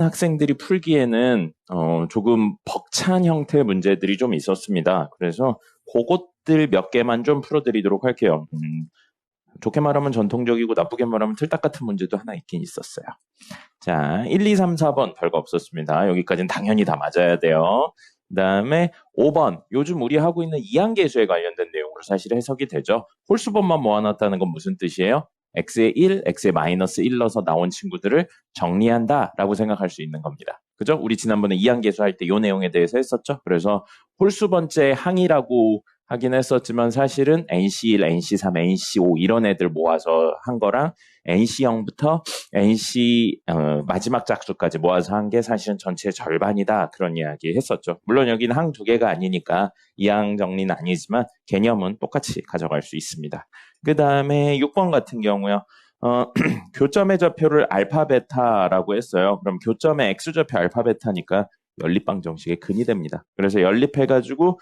학생들이 풀기에는 조금 벅찬 형태의 문제들이 좀 있었습니다. 그래서 그것들 몇 개만 좀 풀어드리도록 할게요. 좋게 말하면 전통적이고 나쁘게 말하면 틀딱 같은 문제도 하나 있긴 있었어요. 자, 1, 2, 3, 4번 별거 없었습니다. 여기까지는 당연히 다 맞아야 돼요. 그 다음에 5번, 요즘 우리 하고 있는 이항계수에 관련된 내용으로 사실 해석이 되죠. 홀수번만 모아놨다는 건 무슨 뜻이에요? x에 1, x에 마이너스 1 넣어서 나온 친구들을 정리한다라고 생각할 수 있는 겁니다. 그죠? 우리 지난번에 이항계수 할 때 이 내용에 대해서 했었죠. 그래서 홀수번째 항이라고 하긴 했었지만 사실은 NC1, NC3, NC5 이런 애들 모아서 한 거랑 NC0부터 NC 마지막 짝수까지 모아서 한 게 사실은 전체의 절반이다. 그런 이야기 했었죠. 물론 여기는 항 두 개가 아니니까 이항 정리는 아니지만 개념은 똑같이 가져갈 수 있습니다. 그 다음에 6번 같은 경우요. 교점의 좌표를 알파 베타라고 했어요. 그럼 교점의 x좌표 알파 베타니까 연립방 정식의 근이 됩니다. 그래서 연립해가지고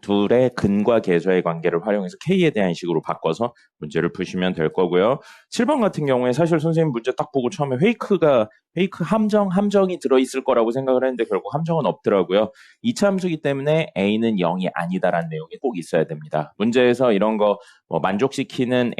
둘의 근과 계수의 관계를 활용해서 K에 대한 식으로 바꿔서 문제를 푸시면 될 거고요. 7번 같은 경우에 사실 선생님 문제 딱 보고 처음에 페이크 함정이 들어있을 거라고 생각을 했는데 결국 함정은 없더라고요. 2차 함수기 때문에 A는 0이 아니다라는 내용이 꼭 있어야 됩니다. 문제에서 이런 거 만족시키는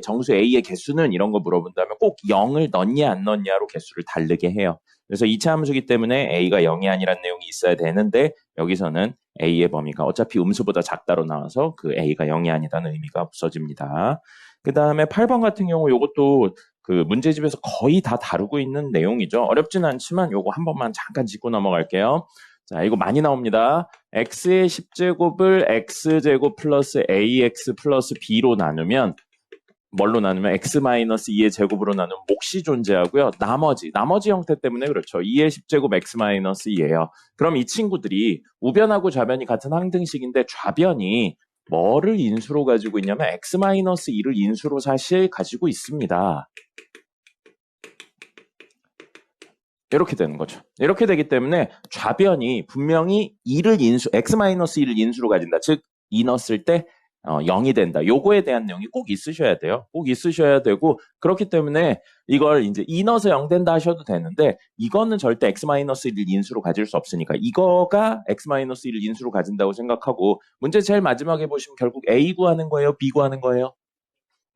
정수 A의 개수는 이런 거 물어본다면 꼭 0을 넣냐 안 넣냐로 개수를 다르게 해요. 그래서 2차 함수기 때문에 A가 0이 아니라는 내용이 있어야 되는데 여기서는 A의 범위가 어차피 음수보다 작다로 나와서 그 A가 0이 아니다는 의미가 없어집니다. 그 다음에 8번 같은 경우 이것도 그 문제집에서 거의 다 다루고 있는 내용이죠. 어렵진 않지만 요거 한 번만 잠깐 짚고 넘어갈게요. 자, 이거 많이 나옵니다. x의 10제곱을 x제곱 플러스 ax 플러스 b로 나누면 뭘로 나누면 x-2의 제곱으로 나누면 몫이 존재하고요. 나머지 형태 때문에 그렇죠. 2의 10제곱 x-2예요. 그럼 이 친구들이 우변하고 좌변이 같은 항등식인데 좌변이 뭐를 인수로 가지고 있냐면 x-2를 인수로 사실 가지고 있습니다. 이렇게 되는 거죠. 이렇게 되기 때문에 좌변이 분명히 x-2를 인수로 가진다. 즉, 2 넣었을 때 0이 된다. 요거에 대한 내용이 꼭 있으셔야 돼요. 꼭 있으셔야 되고 그렇기 때문에 이걸 이제 2 넣어서 0 된다 하셔도 되는데 이거는 절대 x-1을 인수로 가질 수 없으니까 이거가 x-1을 인수로 가진다고 생각하고 문제 제일 마지막에 보시면 결국 a 구하는 거예요? b 구하는 거예요?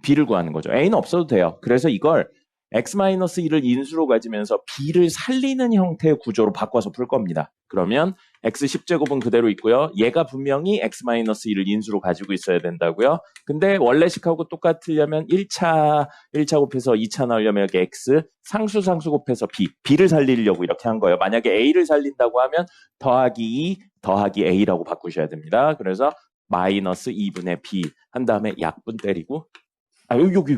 b를 구하는 거죠. a는 없어도 돼요. 그래서 이걸 x-1을 인수로 가지면서 b를 살리는 형태의 구조로 바꿔서 풀 겁니다. 그러면 x 10제곱은 그대로 있고요. 얘가 분명히 x-1을 인수로 가지고 있어야 된다고요. 근데 원래식하고 똑같으려면 1차 곱해서 2차 나오려면 여기 x, 상수 곱해서 b를 살리려고 이렇게 한 거예요. 만약에 a를 살린다고 하면 더하기 2, 더하기 a라고 바꾸셔야 됩니다. 그래서 마이너스 2분의 b 한 다음에 약분 때리고 여기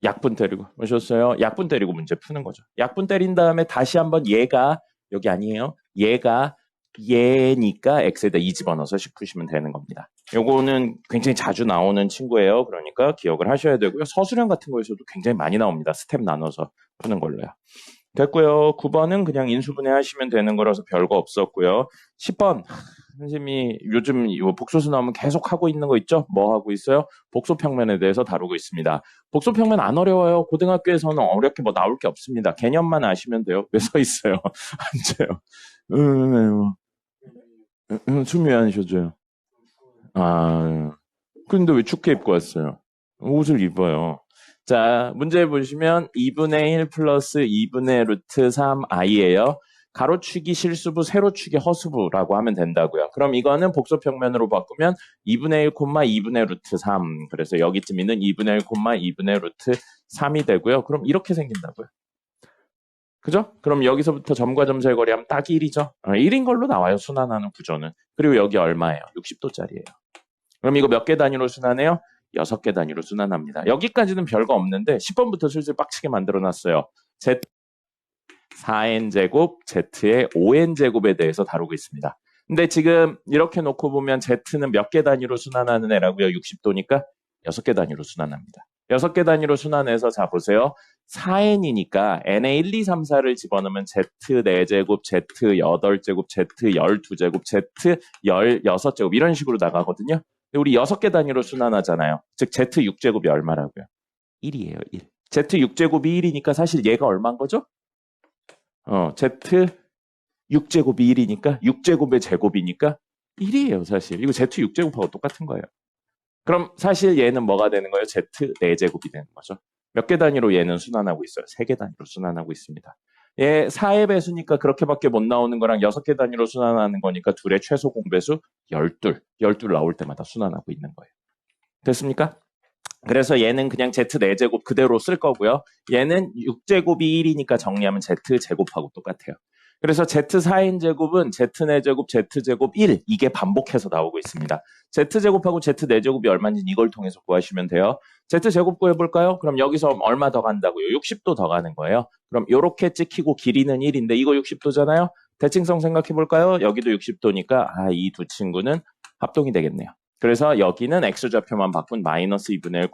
약분 때리고 보셨어요? 약분 때리고 문제 푸는 거죠. 약분 때린 다음에 다시 한번 얘가 여기 아니에요. 얘니까 x에다 2 집어넣어서 식 푸시면 되는 겁니다. 요거는 굉장히 자주 나오는 친구예요. 그러니까 기억을 하셔야 되고요. 서술형 같은 거에서도 굉장히 많이 나옵니다. 스텝 나눠서 푸는 걸로요. 됐고요. 9번은 그냥 인수분해 하시면 되는 거라서 별거 없었고요. 10번 선생님이 요즘 복소수 나오면 계속 하고 있는 거 있죠? 뭐 하고 있어요? 복소평면에 대해서 다루고 있습니다. 복소평면 안 어려워요. 고등학교에서는 어렵게 뭐 나올 게 없습니다. 개념만 아시면 돼요. 왜 서 있어요? 앉아요. 춤이 안 쉬어져요. 근데 왜 축구 입고 왔어요? 옷을 입어요. 자, 문제 보시면 2분의 1 플러스 2분의 루트 3i예요. 가로축이 실수부, 세로축이 허수부라고 하면 된다고요. 그럼 이거는 복소평면으로 바꾸면 2분의 1, 2분의 루트 3. 그래서 여기쯤 있는 2분의 1, 2분의 루트 3이 되고요. 그럼 이렇게 생긴다고요. 그죠? 그럼 여기서부터 점과 점 사이 거리하면 딱 1이죠. 1인 걸로 나와요. 순환하는 구조는. 그리고 여기 얼마예요? 60도짜리예요. 그럼 이거 몇 개 단위로 순환해요? 6개 단위로 순환합니다. 여기까지는 별거 없는데 10번부터 슬슬 빡치게 만들어놨어요. Z 4n제곱, Z의 5n제곱에 대해서 다루고 있습니다. 근데 지금 이렇게 놓고 보면 Z는 몇 개 단위로 순환하는 애라고요? 60도니까 6개 단위로 순환합니다. 6개 단위로 순환해서 자 보세요. 4n이니까 n에 1, 2, 3, 4를 집어넣으면 Z 4제곱, Z 8제곱, Z 12제곱, Z 16제곱 이런 식으로 나가거든요. 근데 우리 6개 단위로 순환하잖아요. 즉 Z 6제곱이 얼마라고요? 1이에요. 1. Z 6제곱이 1이니까 사실 얘가 얼마인 거죠? Z 6제곱이 1이니까 6제곱의 제곱이니까 1이에요, 사실. 이거 Z 6제곱하고 똑같은 거예요. 그럼 사실 얘는 뭐가 되는 거예요? Z 4제곱이 되는 거죠. 몇 개 단위로 얘는 순환하고 있어요? 3개 단위로 순환하고 있습니다. 얘 4의 배수니까 그렇게밖에 못 나오는 거랑 6개 단위로 순환하는 거니까 둘의 최소 공배수 12 나올 때마다 순환하고 있는 거예요. 됐습니까? 그래서 얘는 그냥 Z 4제곱 그대로 쓸 거고요. 얘는 6제곱이 1이니까 정리하면 Z 제곱하고 똑같아요. 그래서 Z4인 제곱은 Z 4제곱, Z 제곱 1 이게 반복해서 나오고 있습니다. Z 제곱하고 Z 4제곱이 얼마인지 이걸 통해서 구하시면 돼요. Z 제곱 구해볼까요? 그럼 여기서 얼마 더 간다고요? 60도 더 가는 거예요. 그럼 이렇게 찍히고 길이는 1인데 이거 60도잖아요. 대칭성 생각해볼까요? 여기도 60도니까 이 두 친구는 합동이 되겠네요. 그래서 여기는 X좌표만 바꾼 마이너스 2분의 1,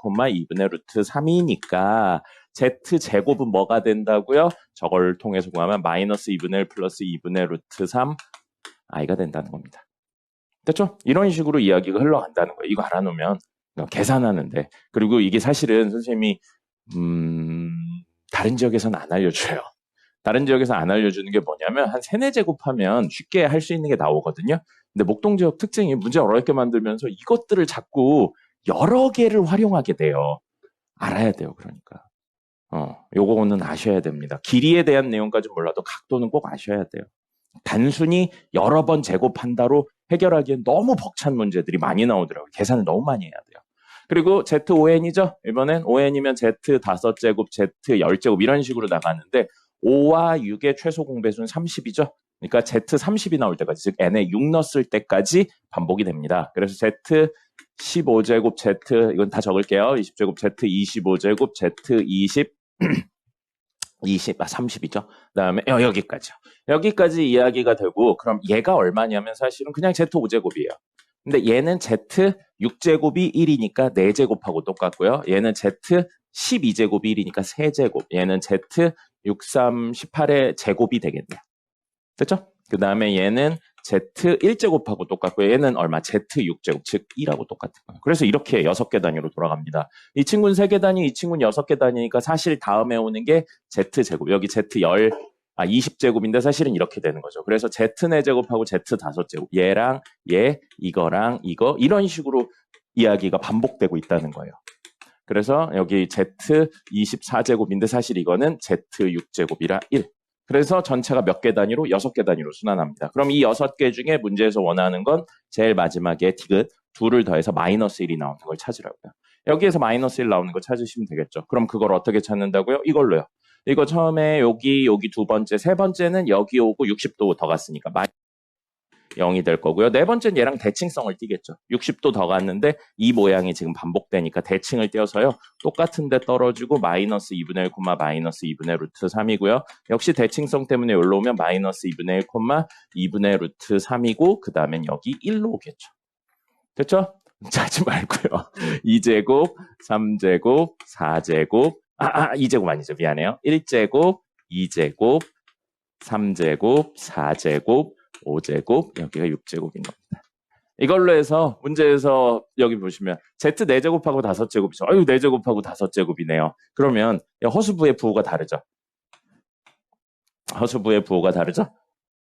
2분의 루트 3이니까 Z제곱은 뭐가 된다고요? 저걸 통해서 구하면 마이너스 2분의 1 플러스 2분의 루트 3 i가 된다는 겁니다. 됐죠? 이런 식으로 이야기가 흘러간다는 거예요. 이거 알아놓으면 계산하는데. 그리고 이게 사실은 선생님이 다른 지역에서는 안 알려줘요. 다른 지역에서 안 알려주는 게 뭐냐면 한 3, 4제곱하면 쉽게 할 수 있는 게 나오거든요. 근데 목동 지역 특징이 문제 어렵게 만들면서 이것들을 자꾸 여러 개를 활용하게 돼요. 알아야 돼요. 그러니까. 요거는 아셔야 됩니다. 길이에 대한 내용까지 몰라도 각도는 꼭 아셔야 돼요. 단순히 여러 번 제곱한다로 해결하기엔 너무 벅찬 문제들이 많이 나오더라고요. 계산을 너무 많이 해야 돼요. 그리고 Z5n이죠. 이번엔 5n이면 Z 5제곱, Z 10제곱 이런 식으로 나가는데 5와 6의 최소 공배수는 30이죠. 그러니까 Z 30이 나올 때까지, 즉 n에 6 넣었을 때까지 반복이 됩니다. 그래서 Z 15제곱, Z 이건 다 적을게요. 20제곱, Z 25제곱, Z 30이죠. 그다음에 여기까지요. 여기까지 이야기가 되고 그럼 얘가 얼마냐면 사실은 그냥 Z 5제곱이에요. 근데 얘는 Z 6제곱이 1이니까 4제곱하고 똑같고요. 얘는 Z 12제곱이 1이니까 3제곱. 얘는 Z 6, 3, 18의 제곱이 되겠네요. 됐죠? 그 다음에 얘는 Z 1제곱하고 똑같고요. 얘는 얼마? Z 6제곱, 즉 2라고 똑같은 거예요. 그래서 이렇게 6개 단위로 돌아갑니다. 이 친구는 3개 단위, 이 친구는 6개 단위니까 사실 다음에 오는 게 Z제곱. 여기 Z 20제곱인데 사실은 이렇게 되는 거죠. 그래서 Z 4제곱하고 Z 5제곱. 얘랑 얘, 이거랑 이거 이런 식으로 이야기가 반복되고 있다는 거예요. 그래서 여기 Z 24제곱인데 사실 이거는 Z 6제곱이라 1. 그래서 전체가 몇 개 단위로? 6개 단위로 순환합니다. 그럼 이 6개 중에 문제에서 원하는 건 제일 마지막에 디귿 2를 더해서 마이너스 1이 나오는 걸 찾으라고요. 여기에서 마이너스 1 나오는 거 찾으시면 되겠죠. 그럼 그걸 어떻게 찾는다고요? 이걸로요. 이거 처음에 여기 두 번째, 세 번째는 여기 오고 60도 더 갔으니까 0이 될 거고요. 네 번째는 얘랑 대칭성을 띠겠죠. 60도 더 갔는데 이 모양이 지금 반복되니까 대칭을 띄어서요. 똑같은데 떨어지고 마이너스 2분의 1, 마이너스 2분의 루트 3이고요. 역시 대칭성 때문에 여기로 오면 마이너스 2분의 1, 2분의 루트 3이고 그 다음엔 여기 1로 오겠죠. 됐죠? 짜지 말고요. 2제곱, 3제곱, 4제곱, 2제곱 아니죠. 미안해요. 1제곱, 2제곱, 3제곱, 4제곱, 5제곱, 여기가 6제곱인 겁니다. 이걸로 해서 문제에서 여기 보시면 Z 4제곱하고 5제곱이죠. 4제곱하고 5제곱이네요. 그러면 허수부의 부호가 다르죠. 허수부의 부호가 다르죠?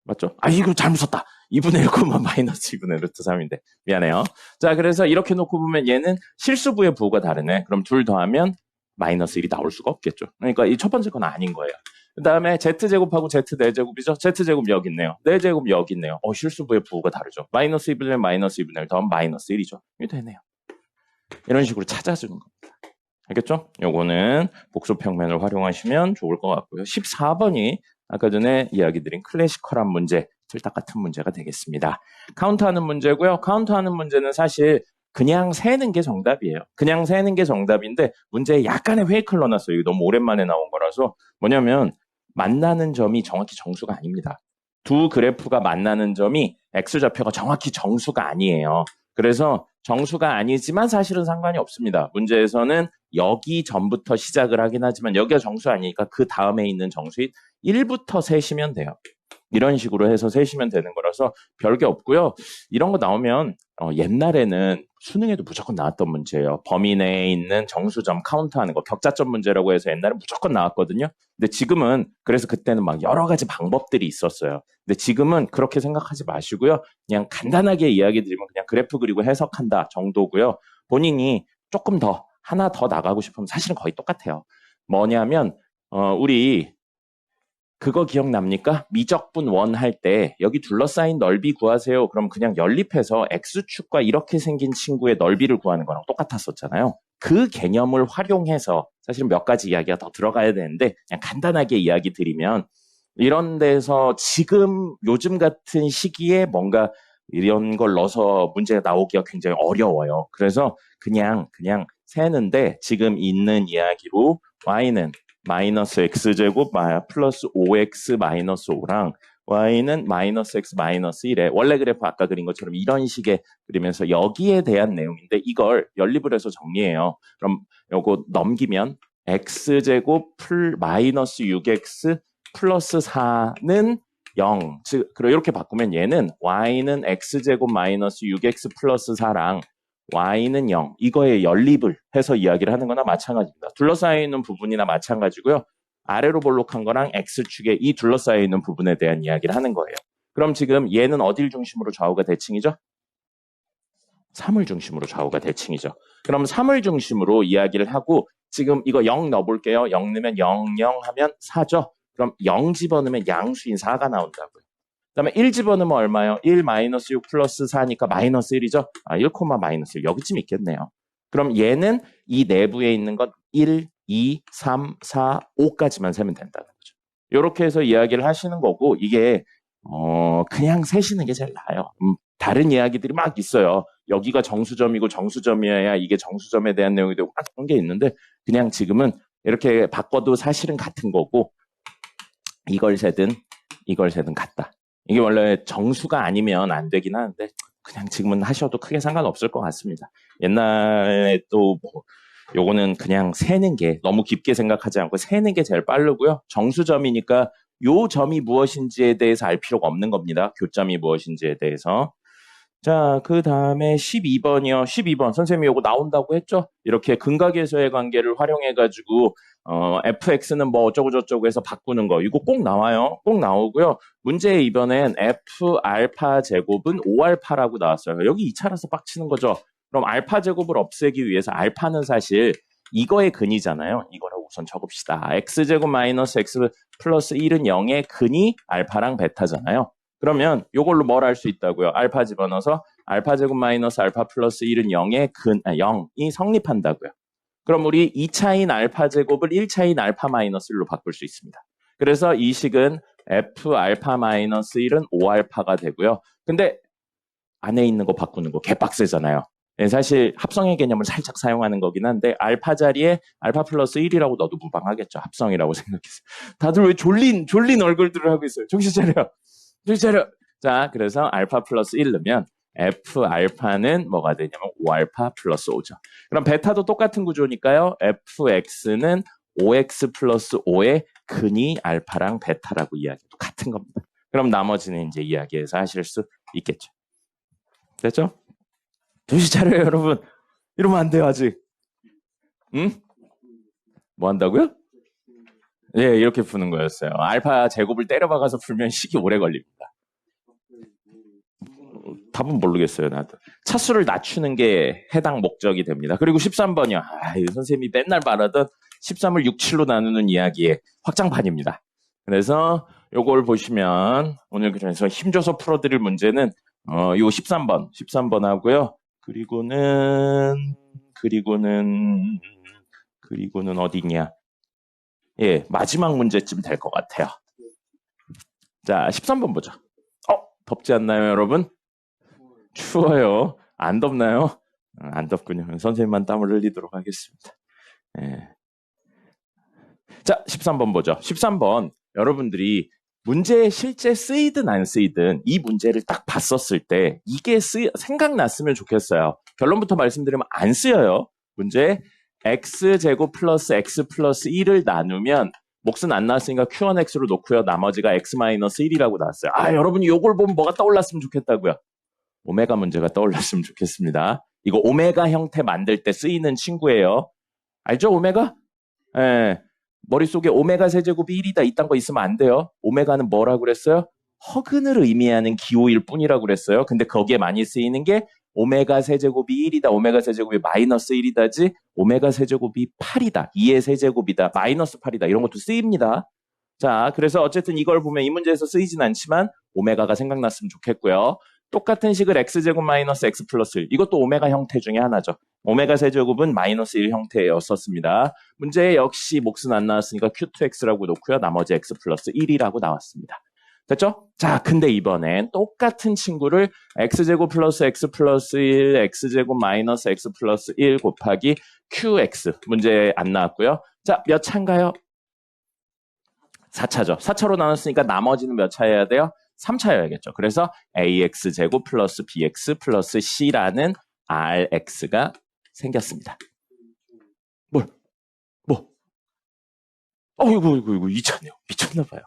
맞죠? 이거 잘못 썼다. 2분의 1, 마이너스 2분의 루트 3인데. 미안해요. 자, 그래서 이렇게 놓고 보면 얘는 실수부의 부호가 다르네. 그럼 둘 더하면 마이너스 1이 나올 수가 없겠죠. 그러니까 이 첫 번째 건 아닌 거예요. 그 다음에 Z제곱하고 Z 4제곱이죠. Z제곱 여기 있네요. 4제곱 여기 있네요. 실수부의 부호가 다르죠. 마이너스 2분의 1, 마이너스 2분의 1 더하면 마이너스 1이죠. 이게 되네요. 이런 식으로 찾아주는 겁니다. 알겠죠? 요거는 복수평면을 활용하시면 좋을 것 같고요. 14번이 아까 전에 이야기 드린 클래시컬한 문제, 틀딱 같은 문제가 되겠습니다. 카운트하는 문제고요. 카운트하는 문제는 사실 그냥 세는 게 정답이에요. 그냥 세는 게 정답인데 문제에 약간의 페이크를 넣어놨어요. 이거 너무 오랜만에 나온 거라서. 뭐냐면 만나는 점이 정확히 정수가 아닙니다. 두 그래프가 만나는 점이 X좌표가 정확히 정수가 아니에요. 그래서 정수가 아니지만 사실은 상관이 없습니다. 문제에서는 여기 전부터 시작을 하긴 하지만 여기가 정수 아니니까 그 다음에 있는 정수인 1부터 세시면 돼요. 이런 식으로 해서 세시면 되는 거라서 별게 없고요. 이런 거 나오면 옛날에는 수능에도 무조건 나왔던 문제예요. 범위 내에 있는 정수점 카운트하는 거 격자점 문제라고 해서 옛날에 무조건 나왔거든요. 근데 지금은 그래서 그때는 막 여러 가지 방법들이 있었어요. 근데 지금은 그렇게 생각하지 마시고요. 그냥 간단하게 이야기 드리면 그냥 그래프 그리고 해석한다 정도고요. 본인이 조금 더 하나 더 나가고 싶으면 사실은 거의 똑같아요. 뭐냐면 우리 그거 기억납니까? 미적분 원 할 때 여기 둘러싸인 넓이 구하세요. 그럼 그냥 연립해서 X축과 이렇게 생긴 친구의 넓이를 구하는 거랑 똑같았었잖아요. 그 개념을 활용해서 사실은 몇 가지 이야기가 더 들어가야 되는데 그냥 간단하게 이야기 드리면 이런 데서 지금 요즘 같은 시기에 뭔가 이런 걸 넣어서 문제가 나오기가 굉장히 어려워요. 그래서 그냥 세는데 지금 있는 이야기로 y는 마이너스 x제곱 플러스 5x 마이너스 5랑 y는 마이너스 x 마이너스 1에 원래 그래프 아까 그린 것처럼 이런 식의 그리면서 여기에 대한 내용인데 이걸 연립을 해서 정리해요. 그럼 요거 넘기면 x제곱 마이너스 6x 플러스 4는 0. 즉, 이렇게 바꾸면 얘는 y는 x제곱 마이너스 6x 플러스 4랑 y는 0. 이거에 연립을 해서 이야기를 하는 거나 마찬가지입니다. 둘러싸여 있는 부분이나 마찬가지고요. 아래로 볼록한 거랑 x축에 이 둘러싸여 있는 부분에 대한 이야기를 하는 거예요. 그럼 지금 얘는 어딜 중심으로 좌우가 대칭이죠? 3을 중심으로 좌우가 대칭이죠. 그럼 3을 중심으로 이야기를 하고 지금 이거 0 넣어볼게요. 0 넣으면 0, 0 하면 4죠. 그럼 0 집어넣으면 양수인 4가 나온다고요. 그 다음에 1 집어넣으면 얼마요? 1 마이너스 6 플러스 4니까 마이너스 1이죠? 1, 마이너스 1. 여기쯤 있겠네요. 그럼 얘는 이 내부에 있는 건 1, 2, 3, 4, 5까지만 세면 된다는 거죠. 이렇게 해서 이야기를 하시는 거고 이게 그냥 세시는 게 제일 나아요. 다른 이야기들이 막 있어요. 여기가 정수점이고 정수점이어야 이게 정수점에 대한 내용이 되고 막 그런 게 있는데 그냥 지금은 이렇게 바꿔도 사실은 같은 거고 이걸 세든 같다. 이게 원래 정수가 아니면 안 되긴 하는데 그냥 지금은 하셔도 크게 상관없을 것 같습니다. 옛날에 또 요거는 그냥 세는 게 너무 깊게 생각하지 않고 세는 게 제일 빠르고요. 정수점이니까 요 점이 무엇인지에 대해서 알 필요가 없는 겁니다. 교점이 무엇인지에 대해서. 자, 그 다음에 12번이요. 12번. 선생님이 요거 나온다고 했죠? 이렇게 근각에서의 관계를 활용해가지고, fx는 뭐 어쩌고저쩌고 해서 바꾸는 거. 이거 꼭 나와요. 꼭 나오고요. 문제 이번엔 f 알파 제곱은 5알파라고 나왔어요. 여기 2차라서 빡치는 거죠. 그럼 알파 제곱을 없애기 위해서 알파는 사실 이거의 근이잖아요. 이거를 우선 적읍시다. x제곱 마이너스 x 플러스 1은 0의 근이 알파랑 베타잖아요. 그러면 이걸로 뭘 할 수 있다고요? 알파 집어넣어서 알파 제곱 마이너스 알파 플러스 1은 0의 0이 성립한다고요. 그럼 우리 2차인 알파 제곱을 1차인 알파 마이너스 1로 바꿀 수 있습니다. 그래서 이 식은 f 알파 마이너스 1은 5알파가 되고요. 근데 안에 있는 거 바꾸는 거 개빡세잖아요. 사실 합성의 개념을 살짝 사용하는 거긴 한데 알파 자리에 알파 플러스 1이라고 넣어도 무방하겠죠. 합성이라고 생각해서. 다들 왜 졸린 얼굴들을 하고 있어요. 정신 차려. 자, 그래서 알파 플러스 1 넣으면 f 알파는 뭐가 되냐면 5알파 플러스 5죠. 그럼 베타도 똑같은 구조니까요. fx는 5x 플러스 5의 근이 알파랑 베타라고 이야기해도 같은 겁니다. 그럼 나머지는 이제 이야기해서 하실 수 있겠죠. 됐죠? 정신 차려요, 여러분. 이러면 안 돼요, 아직. 응? 뭐 한다고요? 예, 이렇게 푸는 거였어요. 알파 제곱을 때려박아서 풀면 식이 오래 걸립니다. 답은 모르겠어요, 나도. 차수를 낮추는 게 해당 목적이 됩니다. 그리고 13번이요. 선생님이 맨날 말하던 13을 6, 7로 나누는 이야기의 확장판입니다. 그래서 요걸 보시면 오늘 그래서 힘줘서 풀어드릴 문제는 요 13번 하고요. 그리고는 어디냐? 예, 마지막 문제쯤 될 것 같아요. 자, 13번 보죠. 덥지 않나요, 여러분? 추워요. 안 덥나요? 안 덥군요. 선생님만 땀을 흘리도록 하겠습니다. 예. 자, 13번 보죠. 13번. 여러분들이 문제에 실제 쓰이든 안 쓰이든 이 문제를 딱 봤었을 때 이게 생각났으면 좋겠어요. 결론부터 말씀드리면 안 쓰여요. 문제 x제곱 플러스 x 플러스 1을 나누면 몫은 안 나왔으니까 Q1X로 놓고요. 나머지가 X-1이라고 나왔어요. 아, 여러분이 요걸 보면 뭐가 떠올랐으면 좋겠다고요. 오메가 문제가 떠올랐으면 좋겠습니다. 이거 오메가 형태 만들 때 쓰이는 친구예요. 알죠, 오메가? 예. 머릿속에 오메가 세제곱이 1이다 이딴 거 있으면 안 돼요. 오메가는 뭐라고 그랬어요? 허근을 의미하는 기호일 뿐이라고 그랬어요. 근데 거기에 많이 쓰이는 게 오메가 세제곱이 1이다, 오메가 세제곱이 마이너스 1이다지, 오메가 세제곱이 8이다, 2의 세제곱이다, 마이너스 8이다, 이런 것도 쓰입니다. 자, 그래서 어쨌든 이걸 보면 이 문제에서 쓰이진 않지만 오메가가 생각났으면 좋겠고요. 똑같은 식을 x제곱 마이너스 x 플러스 1, 이것도 오메가 형태 중에 하나죠. 오메가 세제곱은 마이너스 1 형태였었습니다. 문제에 역시 몫은 안 나왔으니까 q2x라고 놓고요. 나머지 x 플러스 1이라고 나왔습니다. 됐죠? 자, 근데 이번엔 똑같은 친구를 x제곱 플러스 x 플러스 1, x제곱 마이너스 x 플러스 1 곱하기 qx 문제에 안 나왔고요. 자, 몇 차인가요? 4차죠. 4차로 나눴으니까 나머지는 몇 차여야 돼요? 3차여야겠죠. 그래서 ax제곱 플러스 bx 플러스 c라는 rx가 생겼습니다. 뭐? 이거 2차네요. 미쳤나봐요.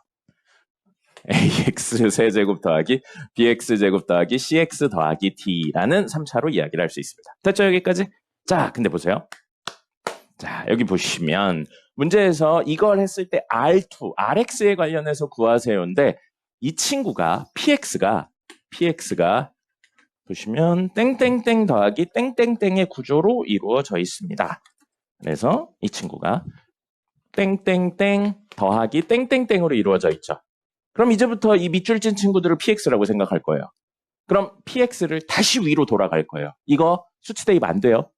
ax 세제곱 더하기 bx 제곱 더하기 cx 더하기 t라는 3차로 이야기를 할 수 있습니다. 됐죠, 여기까지? 자, 근데 보세요. 자, 여기 보시면 문제에서 이걸 했을 때 R2, RX에 관련해서 구하세요인데 이 친구가 px가 보시면 땡땡땡 더하기 땡땡땡의 구조로 이루어져 있습니다. 그래서 이 친구가 땡땡땡 더하기 땡땡땡으로 이루어져 있죠. 그럼 이제부터 이 밑줄 찐 친구들을 px라고 생각할 거예요. 그럼 px를 다시 위로 돌아갈 거예요. 이거 수치 대입 안 돼요.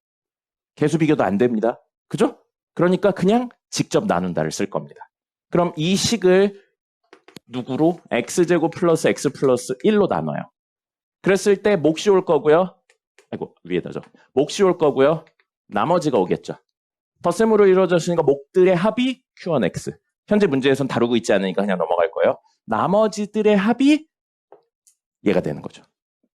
개수 비교도 안 됩니다. 그죠? 그러니까 그냥 직접 나눈다를 쓸 겁니다. 그럼 이 식을 누구로? x제곱 플러스 x 플러스 1로 나눠요. 그랬을 때 몫이 올 거고요. 아이고, 위에다죠. 몫이 올 거고요. 나머지가 오겠죠. 덧셈으로 이루어졌으니까 몫들의 합이 q1x. 현재 문제에선 다루고 있지 않으니까 그냥 넘어갈 거예요. 나머지들의 합이 얘가 되는 거죠.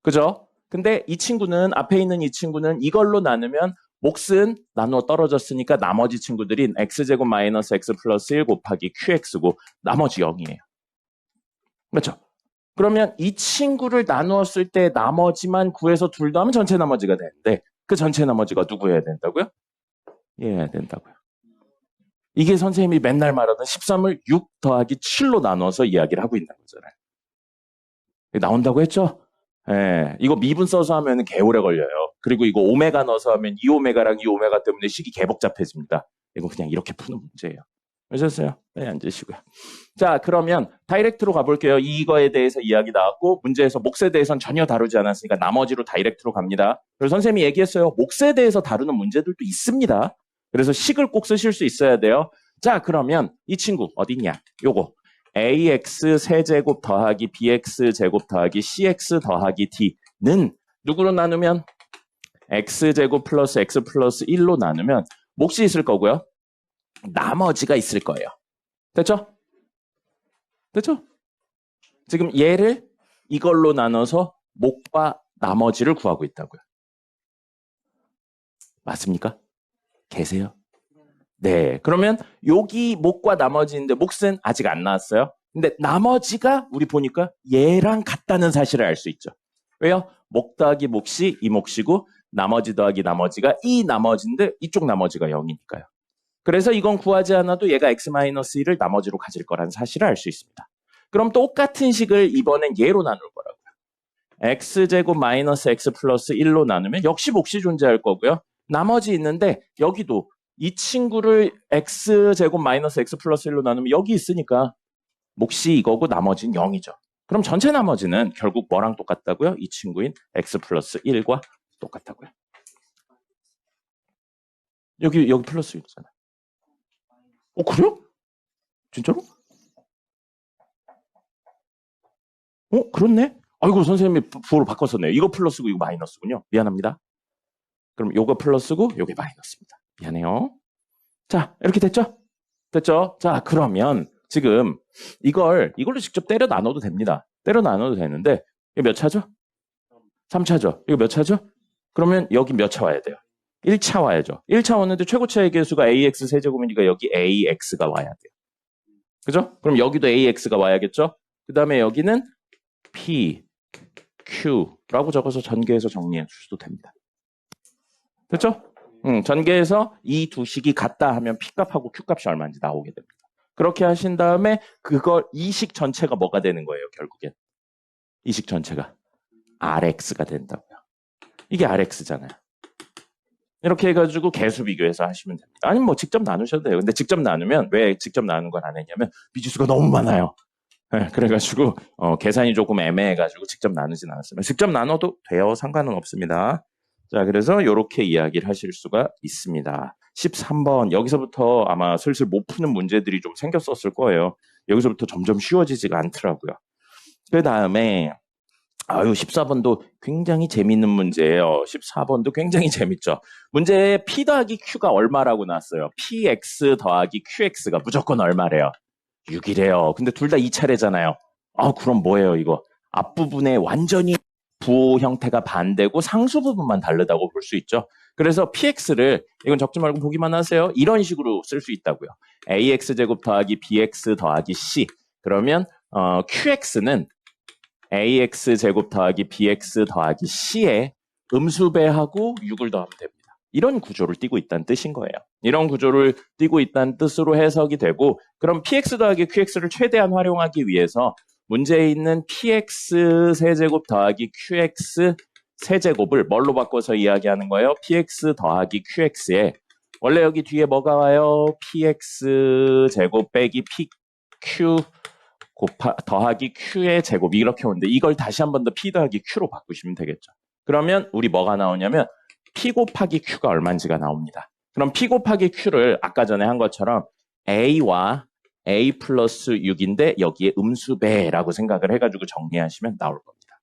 그죠? 근데 이 친구는, 앞에 있는 이 친구는 이걸로 나누면 몫은 나누어 떨어졌으니까 나머지 친구들인 x제곱 마이너스 x 플러스 1 곱하기 qx고 나머지 0이에요. 그렇죠? 그러면 이 친구를 나누었을 때 나머지만 구해서 둘 더하면 전체 나머지가 되는데 그 전체 나머지가 누구여야 된다고요? 얘여야 된다고요. 이게 선생님이 맨날 말하던 13을 6 더하기 7로 나눠서 이야기를 하고 있는 거잖아요. 나온다고 했죠? 예, 이거 미분 써서 하면 개오래 걸려요. 그리고 이거 오메가 넣어서 하면 이 오메가랑 이 오메가 때문에 식이 개복잡해집니다. 이거 그냥 이렇게 푸는 문제예요. 아셨어요? 네, 앉으시고요. 자, 그러면 다이렉트로 가볼게요. 이거에 대해서 이야기 나왔고 문제에서 몫에 대해서는 전혀 다루지 않았으니까 나머지로 다이렉트로 갑니다. 그래서 선생님이 얘기했어요. 몫에 대해서 다루는 문제들도 있습니다. 그래서 식을 꼭 쓰실 수 있어야 돼요. 자, 그러면 이 친구 어딨냐? 요거 ax 세제곱 더하기 bx 제곱 더하기 cx 더하기 t는 누구로 나누면 x제곱 플러스 x 플러스 1로 나누면 몫이 있을 거고요. 나머지가 있을 거예요. 됐죠? 됐죠? 지금 얘를 이걸로 나눠서 몫과 나머지를 구하고 있다고요. 맞습니까? 계세요? 네. 그러면 여기 몫과 나머지인데 몫은 아직 안 나왔어요. 근데 나머지가 우리 보니까 얘랑 같다는 사실을 알 수 있죠. 왜요? 몫 더하기 몫이 이 몫이고 나머지 더하기 나머지가 이 나머지인데 이쪽 나머지가 0이니까요. 그래서 이건 구하지 않아도 얘가 x-1을 나머지로 가질 거라는 사실을 알 수 있습니다. 그럼 똑같은 식을 이번엔 얘로 나눌 거라고요. x제곱 마이너스 x 플러스 1로 나누면 역시 몫이 존재할 거고요. 나머지 있는데 여기도 이 친구를 x제곱 마이너스 x 플러스 1로 나누면 여기 있으니까 몫이 이거고 나머지는 0이죠. 그럼 전체 나머지는 결국 뭐랑 똑같다고요? 이 친구인 x 플러스 1과 똑같다고요. 여기 플러스 1이잖아요. 그래요? 진짜로? 그렇네? 아이고, 선생님이 부호를 바꿨었네요. 이거 플러스고 이거 마이너스군요. 미안합니다. 그럼 요거 플러스고 요게 마이너스입니다. 미안해요. 자, 이렇게 됐죠? 됐죠? 자, 그러면 지금 이걸로 직접 때려 나눠도 됩니다. 때려 나눠도 되는데 이거 몇 차죠? 3차죠. 이거 몇 차죠? 그러면 여기 몇 차 와야 돼요? 1차 와야죠. 1차 왔는데 최고차의 개수가 ax 세제곱이니까 여기 ax가 와야 돼요. 그죠? 그럼 여기도 AX가 와야겠죠? 그 다음에 여기는 P, Q라고 적어서 전개해서 정리해 주셔도 됩니다. 됐죠? 전개해서 이 두 식이 같다 하면 P값하고 Q값이 얼마인지 나오게 됩니다. 그렇게 하신 다음에 그걸 이 식 전체가 뭐가 되는 거예요, 결국엔? 이 식 전체가 RX가 된다고요. 이게 RX잖아요. 이렇게 해가지고 개수 비교해서 하시면 됩니다. 아니면 뭐 직접 나누셔도 돼요. 근데 직접 나누면 왜 직접 나누는 걸 안 했냐면 미지수가 너무 많아요. 네, 그래가지고 계산이 조금 애매해가지고 직접 나누진 않았어요. 직접 나눠도 돼요. 상관은 없습니다. 자, 그래서 이렇게 이야기를 하실 수가 있습니다. 13번 여기서부터 아마 슬슬 못 푸는 문제들이 좀 생겼었을 거예요. 여기서부터 점점 쉬워지지가 않더라고요. 그 다음에 14번도 굉장히 재밌는 문제예요. 14번도 굉장히 재밌죠. 문제에 P 더하기 Q가 얼마라고 나왔어요. PX 더하기 QX가 무조건 얼마래요? 6이래요. 근데 둘 다 2차례잖아요. 그럼 뭐예요, 이거? 앞부분에 완전히 부호 형태가 반대고 상수 부분만 다르다고 볼 수 있죠. 그래서 PX를, 이건 적지 말고 보기만 하세요. 이런 식으로 쓸 수 있다고요. AX제곱 더하기 BX 더하기 C. 그러면 QX는 AX제곱 더하기 BX 더하기 C에 음수배하고 6을 더하면 됩니다. 이런 구조를 띠고 있다는 뜻인 거예요. 이런 구조를 띠고 있다는 뜻으로 해석이 되고, 그럼 PX 더하기 QX를 최대한 활용하기 위해서 문제에 있는 PX 세제곱 더하기 QX 세제곱을 뭘로 바꿔서 이야기하는 거예요? PX 더하기 QX에 원래 여기 뒤에 뭐가 와요? PX 제곱 빼기 PQ 더하기 Q의 제곱 이렇게 오는데 이걸 다시 한 번 더 P 더하기 Q로 바꾸시면 되겠죠. 그러면 우리 뭐가 나오냐면 P 곱하기 Q가 얼마인지가 나옵니다. 그럼 P 곱하기 Q를 아까 전에 한 것처럼 A와 A 플러스 6인데 여기에 음수배라고 생각을 해가지고 정리하시면 나올 겁니다.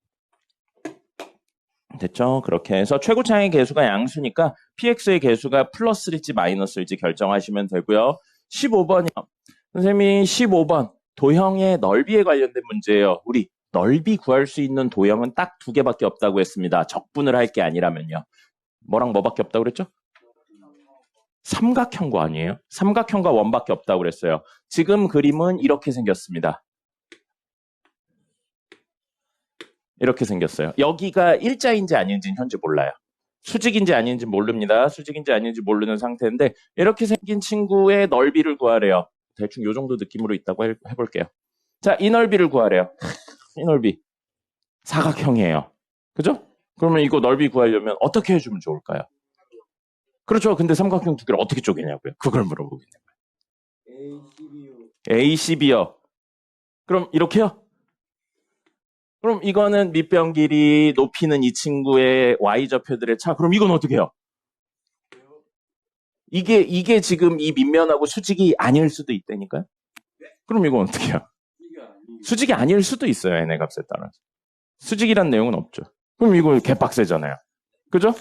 됐죠? 그렇게 해서 최고차의 개수가 양수니까 PX의 개수가 플러스일지 마이너스일지 결정하시면 되고요. 15번이요. 선생님이 15번 도형의 넓이에 관련된 문제예요. 우리 넓이 구할 수 있는 도형은 딱 두 개밖에 없다고 했습니다. 적분을 할 게 아니라면요. 뭐랑 뭐밖에 없다고 그랬죠? 삼각형과 아니에요? 삼각형과 원밖에 없다고 그랬어요. 지금 그림은 이렇게 생겼습니다. 이렇게 생겼어요. 여기가 일자인지 아닌지는 현재 몰라요. 수직인지 아닌지 모릅니다. 수직인지 아닌지 모르는 상태인데 이렇게 생긴 친구의 넓이를 구하래요. 대충 이 정도 느낌으로 있다고 해볼게요. 자, 이 넓이를 구하래요. 이 넓이. 사각형이에요. 그죠? 그러면 이거 넓이 구하려면 어떻게 해주면 좋을까요? 그렇죠. 근데 삼각형 두 개를 어떻게 쪼개냐고요? 그걸 물어보고 있는 거예요. ACB요. 그럼 이렇게요? 그럼 이거는 밑변 길이, 높이는 이 친구의 Y좌표들의 차. 그럼 이건 어떻게 해요? 이게 지금 이 밑면하고 수직이 아닐 수도 있다니까요? 그럼 이건 어떻게 해요? 수직이 아닐 수도 있어요. n의 값에 따라서. 수직이란 내용은 없죠. 그럼 이거 개빡세잖아요. 그죠?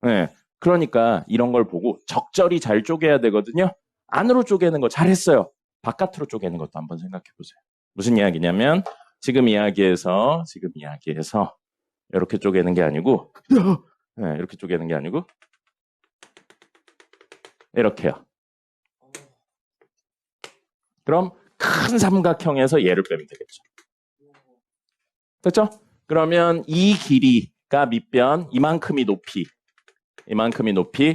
네. 그러니까 이런 걸 보고 적절히 잘 쪼개야 되거든요. 안으로 쪼개는 거 잘했어요. 바깥으로 쪼개는 것도 한번 생각해 보세요. 무슨 이야기냐면 지금 이야기에서 이렇게 쪼개는 게 아니고 네, 이렇게 쪼개는 게 아니고 이렇게요. 그럼 큰 삼각형에서 얘를 빼면 되겠죠. 됐죠? 그러면 이 길이가 밑변, 이만큼이 높이,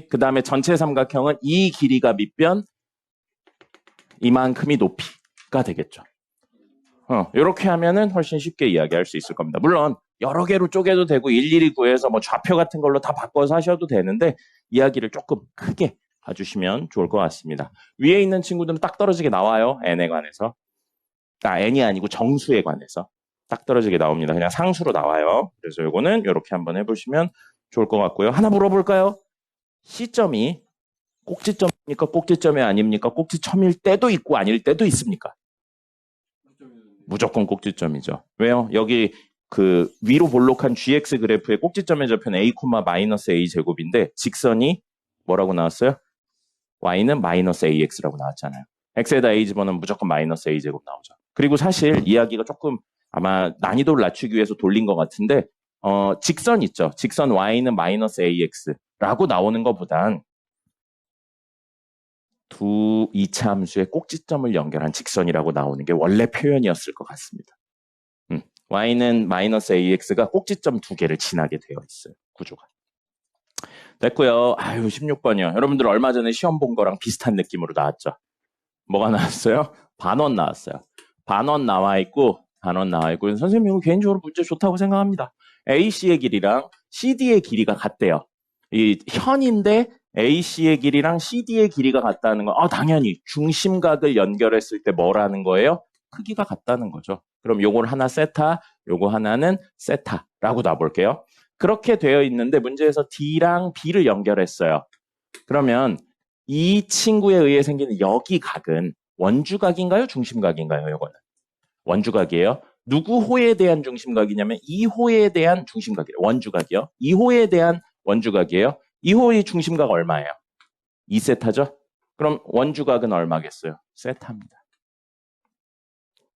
그 다음에 전체 삼각형은 이 길이가 밑변, 이만큼이 높이가 되겠죠. 이렇게 하면은 훨씬 쉽게 이야기할 수 있을 겁니다. 물론 여러 개로 쪼개도 되고 일일이 구해서 뭐 좌표 같은 걸로 다 바꿔서 하셔도 되는데 이야기를 조금 크게 봐주시면 좋을 것 같습니다. 위에 있는 친구들은 딱 떨어지게 나와요. n에 관해서. n이 아니고 정수에 관해서. 딱 떨어지게 나옵니다. 그냥 상수로 나와요. 그래서 이거는 이렇게 한번 해보시면 좋을 것 같고요. 하나 물어볼까요? C점이 꼭지점입니까? 꼭지점이 아닙니까? 꼭지점일 때도 있고 아닐 때도 있습니까? 무조건 꼭지점이죠. 왜요? 여기 그 위로 볼록한 GX 그래프의 꼭지점의 좌표는 A, A 제곱인데 직선이 뭐라고 나왔어요? Y는 마이너스 AX라고 나왔잖아요. X에다 A 집어넣으면 무조건 마이너스 A 제곱 나오죠. 그리고 사실 이야기가 조금 아마 난이도를 낮추기 위해서 돌린 것 같은데 직선 있죠. 직선 Y는 마이너스 AX라고 나오는 것보단 두 이차 함수의 꼭지점을 연결한 직선이라고 나오는 게 원래 표현이었을 것 같습니다. y는 마이너스 ax가 꼭지점 두 개를 지나게 되어 있어요. 구조가. 됐고요. 아유, 16번이요. 여러분들 얼마 전에 시험 본 거랑 비슷한 느낌으로 나왔죠. 뭐가 나왔어요? 반원 나왔어요. 반원 나와 있고 선생님 이거 개인적으로 문제 좋다고 생각합니다. AC의 길이랑 CD의 길이가 같대요. 이 현인데 AC의 길이랑 CD의 길이가 같다는 건 당연히 중심각을 연결했을 때 뭐라는 거예요? 크기가 같다는 거죠. 그럼 요걸 하나 세타, 요거 하나는 세타라고 놔볼게요. 그렇게 되어 있는데 문제에서 D랑 B를 연결했어요. 그러면 이 친구에 의해 생기는 여기 각은 원주각인가요? 중심각인가요? 요거는 원주각이에요. 누구 호에 대한 중심각이냐면 이 호에 대한 중심각이에요. 원주각이요. 이 호에 대한 원주각이에요. 이 호의 중심각 얼마예요? 2세타죠? 그럼 원주각은 얼마겠어요? 세타입니다.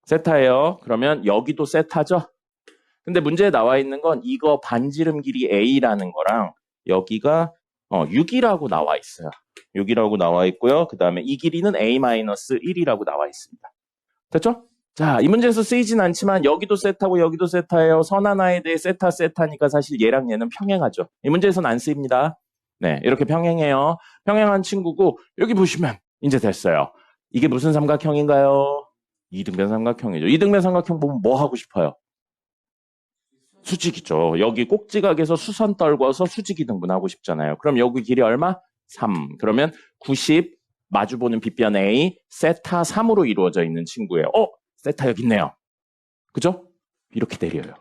세타예요. 그러면 여기도 세타죠? 근데 문제에 나와 있는 건 이거 반지름 길이 A라는 거랑 여기가 6이라고 나와 있어요. 6이라고 나와 있고요. 그 다음에 이 길이는 A-1이라고 나와 있습니다. 됐죠? 자, 이 문제에서 쓰이진 않지만 여기도 세타고 여기도 세타예요. 선 하나에 대해 세타니까 사실 얘랑 얘는 평행하죠. 이 문제에서는 안 쓰입니다. 네, 이렇게 평행해요. 평행한 친구고 여기 보시면 이제 됐어요. 이게 무슨 삼각형인가요? 이등변 삼각형이죠. 이등변 삼각형 보면 뭐 하고 싶어요? 수직이죠. 여기 꼭지각에서 수선 떨궈서 수직이 등분하고 싶잖아요. 그럼 여기 길이 얼마? 3. 그러면 90 마주보는 빗변 A 세타 3으로 이루어져 있는 친구예요. 세타 여기 있네요. 그죠? 이렇게 내려요.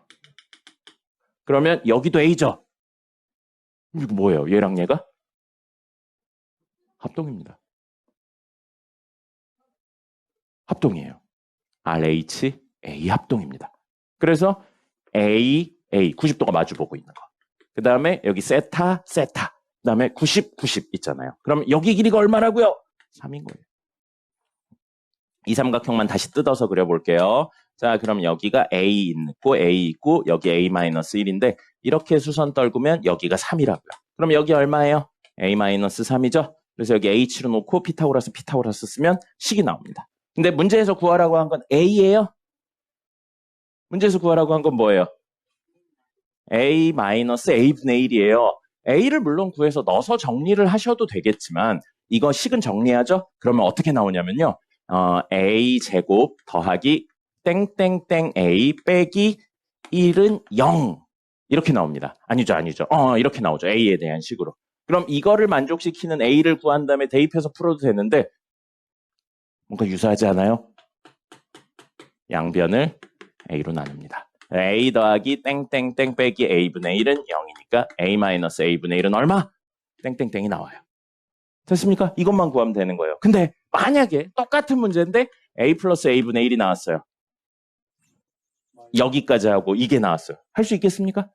그러면 여기도 A죠. 이거 뭐예요? 얘랑 얘가? 합동입니다. 합동이에요. RH A 합동입니다. 그래서 A 90도가 마주보고 있는 거. 그 다음에 여기 세타. 그 다음에 90 있잖아요. 그럼 여기 길이가 얼마라고요? 3인 거예요. 이 삼각형만 다시 뜯어서 그려볼게요. 자, 그럼 여기가 A 있고 여기 A-1인데 이렇게 수선 떨구면 여기가 3이라고요. 그럼 여기 얼마예요? A-3이죠? 그래서 여기 H로 놓고 피타고라스 쓰면 식이 나옵니다. 근데 문제에서 구하라고 한 건 A예요? 문제에서 구하라고 한 건 뭐예요? A-A분의 1이에요. A를 물론 구해서 넣어서 정리를 하셔도 되겠지만 이거 식은 정리하죠? 그러면 어떻게 나오냐면요. A제곱 더하기 땡땡땡 A 빼기 1은 0 이렇게 나옵니다. 아니죠. 이렇게 나오죠. A에 대한 식으로. 그럼 이거를 만족시키는 A를 구한 다음에 대입해서 풀어도 되는데 뭔가 유사하지 않아요? 양변을 A로 나눕니다. A 더하기 땡땡땡 빼기 A분의 1은 0이니까 A-A분의 1은 얼마? 땡땡땡이 나와요. 됐습니까? 이것만 구하면 되는 거예요. 근데 만약에 똑같은 문제인데 A 플러스 A분의 1이 나왔어요. 여기까지 하고 이게 나왔어요. 할 수 있겠습니까?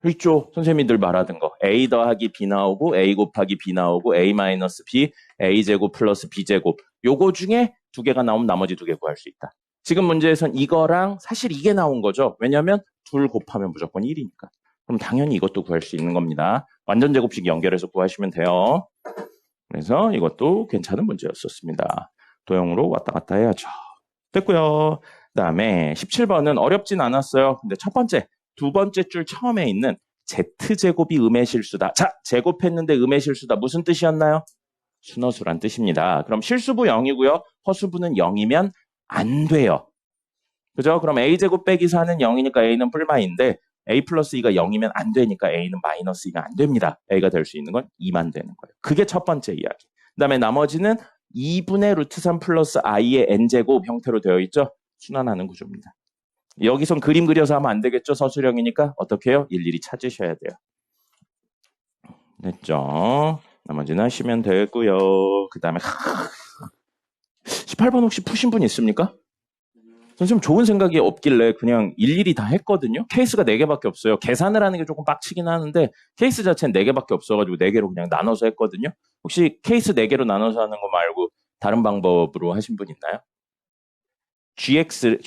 있죠. 선생님이 늘 말하던 거. A 더하기 B 나오고 A 곱하기 B 나오고 A 마이너스 B, A제곱 플러스 B제곱. 요거 중에 두 개가 나오면 나머지 두 개 구할 수 있다. 지금 문제에선 이거랑 사실 이게 나온 거죠. 왜냐하면 둘 곱하면 무조건 1이니까. 그럼 당연히 이것도 구할 수 있는 겁니다. 완전 제곱식 연결해서 구하시면 돼요. 그래서 이것도 괜찮은 문제였었습니다. 도형으로 왔다 갔다 해야죠. 됐고요. 그 다음에 17번은 어렵진 않았어요. 근데 두 번째 줄 처음에 있는 Z제곱이 음의 실수다. 자, 제곱했는데 음의 실수다. 무슨 뜻이었나요? 순허수란 뜻입니다. 그럼 실수부 0이고요. 허수부는 0이면 안 돼요. 그죠? 그럼 A제곱 빼기 4는 0이니까 A는 뿔마인데 A 플러스 2가 0이면 안 되니까 A는 마이너스 2가 안 됩니다. A가 될 수 있는 건 2만 되는 거예요. 그게 첫 번째 이야기. 그 다음에 나머지는 2분의 루트 3 플러스 i의 n제곱 형태로 되어 있죠? 순환하는 구조입니다. 여기선 그림 그려서 하면 안 되겠죠? 서술형이니까 어떻게 해요? 일일이 찾으셔야 돼요. 됐죠? 나머지는 하시면 되고요. 그 다음에 18번 혹시 푸신 분 있습니까? 선생님 좋은 생각이 없길래 그냥 일일이 다 했거든요. 케이스가 4개밖에 없어요. 계산을 하는 게 조금 빡치긴 하는데 케이스 자체는 4개밖에 없어가지고 4개로 그냥 나눠서 했거든요. 혹시 케이스 4개로 나눠서 하는 거 말고 다른 방법으로 하신 분 있나요? QX를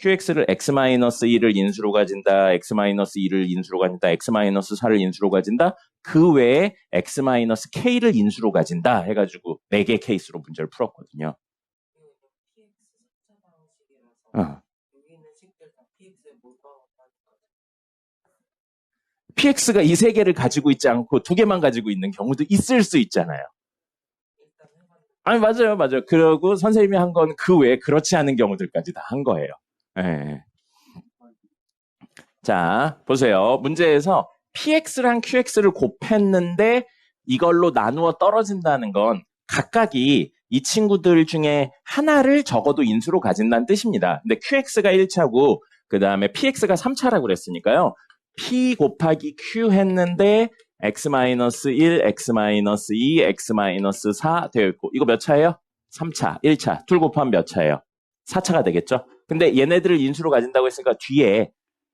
X-1을 인수로 가진다, X-2를 인수로 가진다, X-4를 인수로 가진다, 그 외에 x-k를 인수로 가진다 해가지고 4개 케이스로 문제를 풀었거든요. px가 이 3개를 가지고 있지 않고 2개만 가지고 있는 경우도 있을 수 있잖아요. 아니, 맞아요. 그러고 선생님이 한 건 그 외에 그렇지 않은 경우들까지 다 한 거예요. 네. 자, 보세요. 문제에서 px랑 qx를 곱했는데 이걸로 나누어 떨어진다는 건 각각이 이 친구들 중에 하나를 적어도 인수로 가진다는 뜻입니다. 근데 qx가 1차고 그 다음에 px가 3차라고 그랬으니까요. p 곱하기 q 했는데 x-1, x-2, x-4 되어 있고 이거 몇 차예요? 3차, 1차. 둘 곱하면 몇 차예요? 4차가 되겠죠? 근데 얘네들을 인수로 가진다고 했으니까 뒤에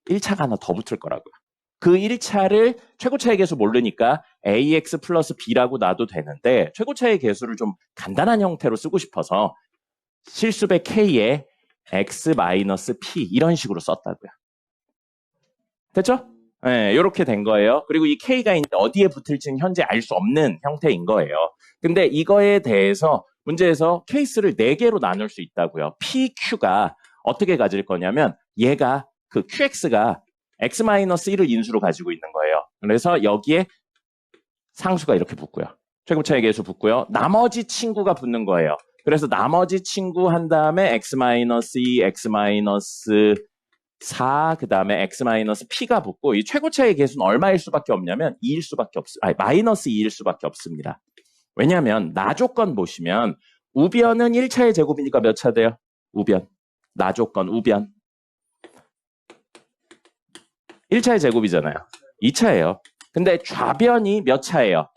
1차가 하나 더 붙을 거라고요. 그 1차를 최고차의 개수 모르니까 ax 플러스 b라고 놔도 되는데 최고차의 개수를 좀 간단한 형태로 쓰고 싶어서 실수배 k에 x 마이너스 p 이런 식으로 썼다고요. 됐죠? 네, 이렇게 된 거예요. 그리고 이 k가 어디에 붙을지는 현재 알 수 없는 형태인 거예요. 근데 이거에 대해서 문제에서 케이스를 4개로 나눌 수 있다고요. pq가 어떻게 가질 거냐면 얘가 그 qx가 x-1을 인수로 가지고 있는 거예요. 그래서 여기에 상수가 이렇게 붙고요. 최고차의 개수 붙고요. 나머지 친구가 붙는 거예요. 그래서 나머지 친구 한 다음에 x-2, x-4, 그 다음에 x-p가 붙고 이 최고차의 개수는 얼마일 수밖에 없냐면 2일 수밖에 마이너스 2일 수밖에 없습니다. 왜냐하면 나조건 보시면 우변은 1차의 제곱이니까 몇 차 돼요? 우변. 나조건 우변. 1차의 제곱이잖아요. 2차예요. 근데 좌변이 몇 차예요?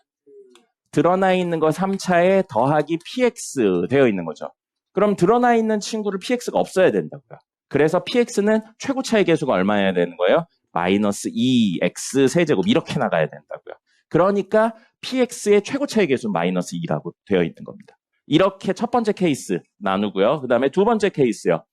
드러나 있는 거 3차에 더하기 px 되어 있는 거죠. 그럼 드러나 있는 친구를 px가 없어야 된다고요. 그래서 px는 최고차의 개수가 얼마여야 되는 거예요? 마이너스 2x 세제곱 이렇게 나가야 된다고요. 그러니까 px의 최고차의 개수는 마이너스 2라고 되어 있는 겁니다. 이렇게 첫 번째 케이스 나누고요. 그 다음에 두 번째 케이스요.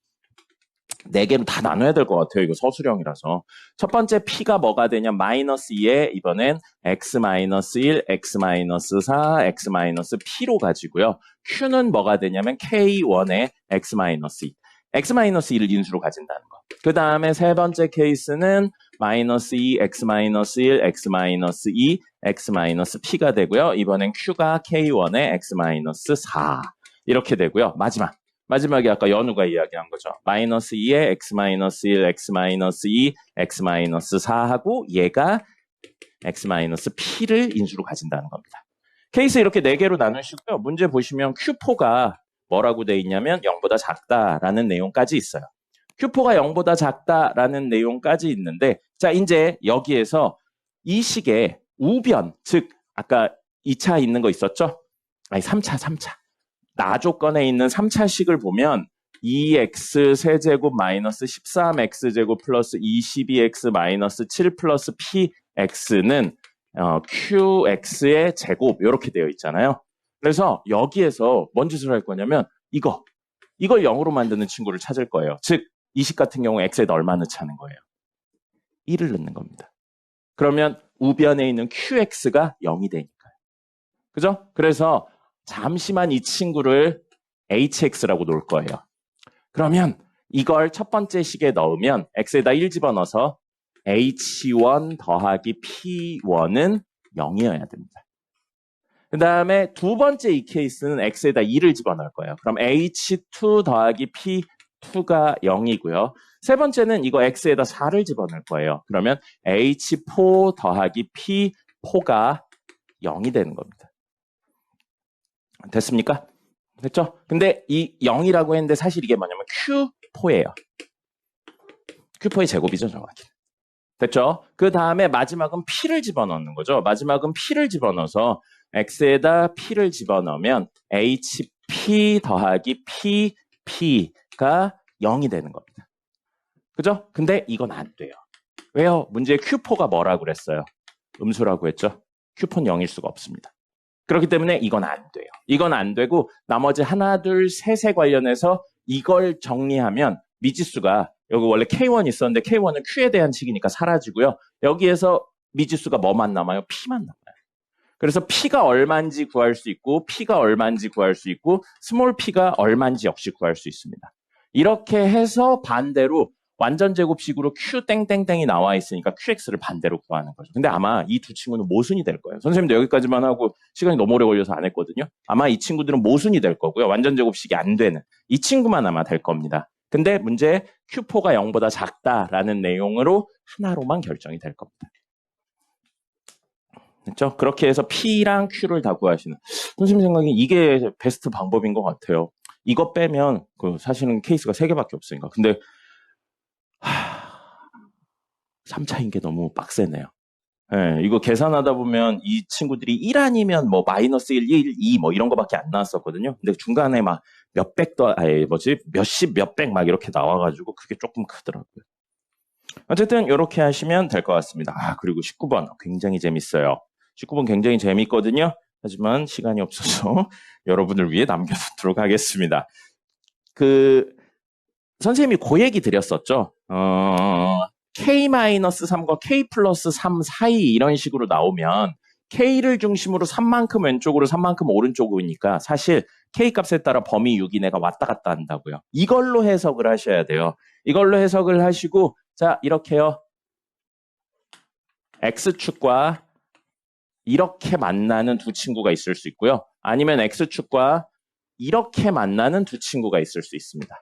4개로 다 나눠야 될 것 같아요. 이거 서술형이라서. 첫 번째 p가 뭐가 되냐? 마이너스 2에 이번엔 x-1, x-4, x-p로 가지고요. q는 뭐가 되냐면 k1에 x-2. x-2를 인수로 가진다는 거. 그 다음에 세 번째 케이스는 마이너스 2, x-1, x-2, x-p가 되고요. 이번엔 q가 k1에 x-4 이렇게 되고요. 마지막에 아까 연우가 이야기한 거죠. 마이너스 2에 x-1, x-2, x-4하고 얘가 x-p를 인수로 가진다는 겁니다. 케이스 이렇게 4개로 나누시고요. 문제 보시면 Q4가 뭐라고 돼 있냐면 0보다 작다라는 내용까지 있어요. Q4가 0보다 작다라는 내용까지 있는데 자 이제 여기에서 이 식의 우변, 즉 아까 2차 있는 거 있었죠? 아니 3차. 나조건에 있는 3차식을 보면 2x 세제곱 마이너스 13x제곱 플러스 22x 마이너스 7 플러스 px는 qx의 제곱 이렇게 되어 있잖아요. 그래서 여기에서 뭔 짓을 할 거냐면 이걸 0으로 만드는 친구를 찾을 거예요. 즉 이 식 같은 경우 x에다 얼마 넣자는 거예요? 1을 넣는 겁니다. 그러면 우변에 있는 qx가 0이 되니까요. 그죠? 그래서 잠시만 이 친구를 hx라고 놓을 거예요. 그러면 이걸 첫 번째 식에 넣으면 x에다 1 집어넣어서 h1 더하기 p1은 0이어야 됩니다. 그 다음에 두 번째 이 케이스는 x에다 2를 집어넣을 거예요. 그럼 h2 더하기 p2가 0이고요. 세 번째는 이거 x에다 4를 집어넣을 거예요. 그러면 h4 더하기 p4가 0이 되는 겁니다. 됐습니까? 됐죠? 근데 이 0이라고 했는데 사실 이게 뭐냐면 Q4예요. Q4의 제곱이죠, 정확히. 됐죠? 그 다음에 마지막은 P를 집어넣는 거죠. 마지막은 P를 집어넣어서 X에다 P를 집어넣으면 HP 더하기 PP가 0이 되는 겁니다. 그죠? 근데 이건 안 돼요. 왜요? 문제의 Q4가 뭐라고 그랬어요? 음수라고 했죠? Q4는 0일 수가 없습니다. 그렇기 때문에 이건 안 돼요. 이건 안 되고 나머지 하나, 둘, 셋에 관련해서 이걸 정리하면 미지수가 여기 원래 K1 있었는데 K1은 Q에 대한 식이니까 사라지고요. 여기에서 미지수가 뭐만 남아요? P만 남아요. 그래서 P가 얼마인지 구할 수 있고 P가 얼마인지 구할 수 있고 스몰 P가 얼마인지 역시 구할 수 있습니다. 이렇게 해서 반대로 완전 제곱식으로 Q 땡땡땡이 나와 있으니까 QX를 반대로 구하는 거죠. 근데 아마 이 두 친구는 모순이 될 거예요. 선생님도 여기까지만 하고 시간이 너무 오래 걸려서 안 했거든요. 아마 이 친구들은 모순이 될 거고요. 완전 제곱식이 안 되는 이 친구만 아마 될 겁니다. 근데 문제 Q4가 0보다 작다라는 내용으로 하나로만 결정이 될 겁니다. 그렇죠? 그렇게 해서 P랑 Q를 다 구하시는. 선생님 생각에 이게 베스트 방법인 것 같아요. 이거 빼면 사실은 케이스가 3개밖에 없으니까. 근데 3차인 게 너무 빡세네요. 네, 이거 계산하다 보면 이 친구들이 1 아니면 뭐 마이너스 1, 1, 2 뭐 이런 거밖에 안 나왔었거든요. 근데 중간에 막 몇십, 몇백 막 이렇게 나와가지고 그게 조금 크더라고요. 어쨌든 이렇게 하시면 될 것 같습니다. 그리고 19번 굉장히 재밌어요. 19번 굉장히 재밌거든요. 하지만 시간이 없어서 여러분을 위해 남겨두도록 하겠습니다. 선생님이 그 얘기 드렸었죠. K-3과 K 플러스 3 사이 이런 식으로 나오면 K를 중심으로 3만큼 왼쪽으로 3만큼 오른쪽이니까 사실 K 값에 따라 범위 6이 내가 왔다 갔다 한다고요. 이걸로 해석을 하셔야 돼요. 이걸로 해석을 하시고 자 이렇게요. X축과 이렇게 만나는 두 친구가 있을 수 있고요. 아니면 X축과 이렇게 만나는 두 친구가 있을 수 있습니다.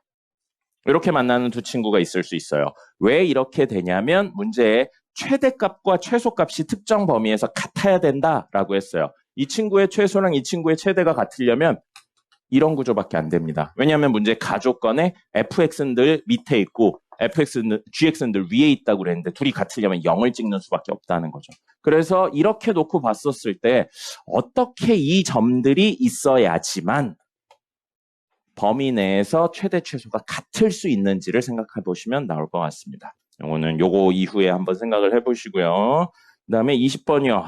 이렇게 만나는 두 친구가 있을 수 있어요. 왜 이렇게 되냐면 문제에 최대값과 최소값이 특정 범위에서 같아야 된다라고 했어요. 이 친구의 최소랑 이 친구의 최대가 같으려면 이런 구조밖에 안 됩니다. 왜냐하면 문제 가조건에 fx는 늘 밑에 있고 gx는 늘 위에 있다고 그랬는데 둘이 같으려면 0을 찍는 수밖에 없다는 거죠. 그래서 이렇게 놓고 봤었을 때 어떻게 이 점들이 있어야지만 범위 내에서 최대 최소가 같을 수 있는지를 생각해 보시면 나올 것 같습니다. 요거 이후에 한번 생각을 해보시고요. 그 다음에 20번이요.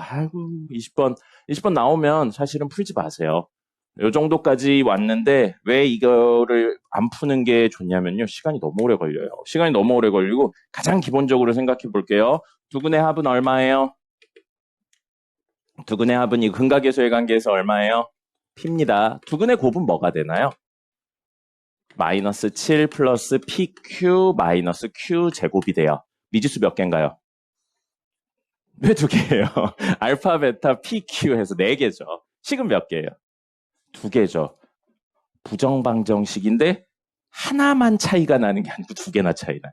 20번 나오면 사실은 풀지 마세요. 요 정도까지 왔는데 왜 이거를 안 푸는 게 좋냐면요. 시간이 너무 오래 걸려요. 시간이 너무 오래 걸리고 가장 기본적으로 생각해 볼게요. 두근의 합은 얼마예요? 두근의 합은 이 근각계수의 관계에서 얼마예요? P입니다. 두근의 곱은 뭐가 되나요? 마이너스 7 플러스 PQ 마이너스 Q 제곱이 돼요. 미지수 몇 개인가요? 왜 2개예요? 알파, 베타, PQ 해서 4개죠. 식은 몇 개예요? 2개죠. 부정방정식인데 하나만 차이가 나는 게 아니고 2개나 차이 나요.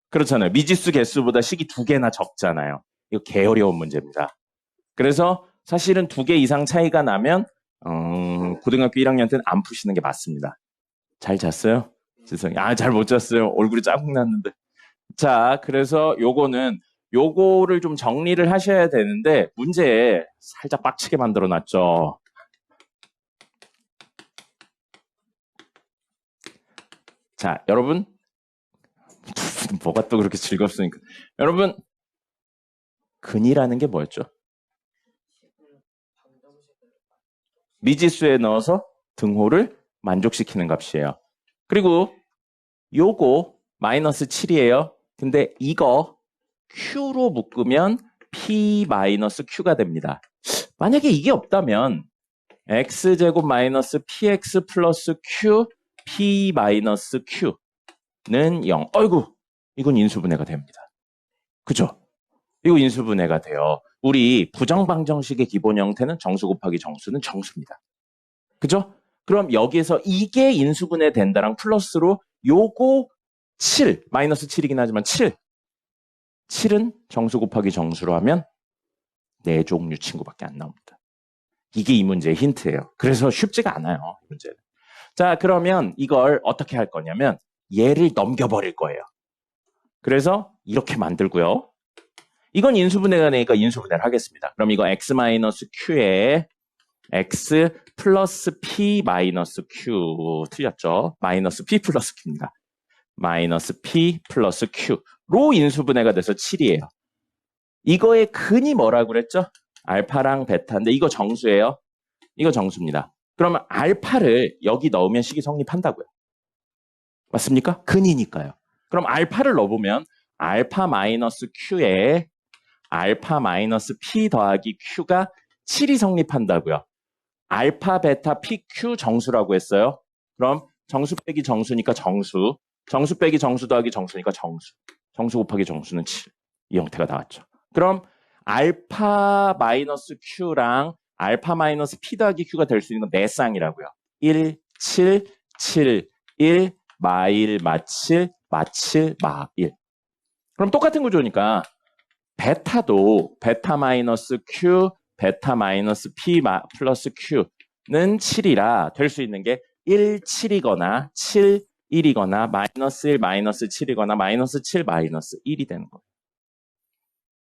그렇잖아요. 미지수 개수보다 식이 2개나 적잖아요. 이거 개 어려운 문제입니다. 그래서 사실은 2개 이상 차이가 나면 고등학교 1학년 때는 안 푸시는 게 맞습니다. 잘 잤어요? 죄송해요. 잘 못 잤어요. 얼굴이 짜증났는데. 자, 그래서 요거를 좀 정리를 하셔야 되는데 문제에 살짝 빡치게 만들어 놨죠. 자, 여러분 뭐가 또 그렇게 즐겁습니까? 여러분 근이라는 게 뭐였죠? 미지수에 넣어서 등호를 만족시키는 값이에요. 그리고 요거 마이너스 7이에요. 근데 이거 Q로 묶으면 P 마이너스 Q가 됩니다. 만약에 이게 없다면 X제곱 마이너스 PX 플러스 Q P 마이너스 Q는 0. 어이구, 이건 인수분해가 됩니다. 그죠? 이거 인수분해가 돼요. 우리 부정방정식의 기본 형태는 정수 곱하기 정수는 정수입니다. 그죠? 그럼 여기에서 이게 인수분해 된다랑 플러스로 요거 7, 마이너스 7이긴 하지만 7은 정수 곱하기 정수로 하면 4종류 친구밖에 안 나옵니다. 이게 이 문제의 힌트예요. 그래서 쉽지가 않아요, 이 문제는. 자, 그러면 이걸 어떻게 할 거냐면 얘를 넘겨버릴 거예요. 그래서 이렇게 만들고요. 이건 인수분해가 되니까 인수분해를 하겠습니다. 그럼 이거 x-q에 x 플러스 p 마이너스 q 틀렸죠? 마이너스 p 플러스 q입니다. 마이너스 p 플러스 q로 인수분해가 돼서 7이에요. 이거의 근이 뭐라고 그랬죠? 알파랑 베타인데 이거 정수예요. 이거 정수입니다. 그러면 알파를 여기 넣으면 식이 성립한다고요. 맞습니까? 근이니까요. 그럼 알파를 넣어보면 알파 마이너스 q에 알파 마이너스 p 더하기 q가 7이 성립한다고요. 알파, 베타, PQ 정수라고 했어요. 그럼 정수 빼기 정수니까 정수. 정수 빼기 정수 더하기 정수니까 정수. 정수 곱하기 정수는 7. 이 형태가 나왔죠. 그럼 알파 마이너스 Q랑 알파 마이너스 P 더하기 Q가 될 수 있는 건 4쌍이라고요. 1, 7, 7, 1, 마1, 마7, 마7, 마1. 그럼 똑같은 구조니까 베타도 베타 마이너스 Q, 베타 마이너스 P 플러스 Q는 7이라 될 수 있는 게 1, 7이거나 7, 1이거나 마이너스 1, 마이너스 7이거나 마이너스 7, 마이너스 1이 되는 거예요.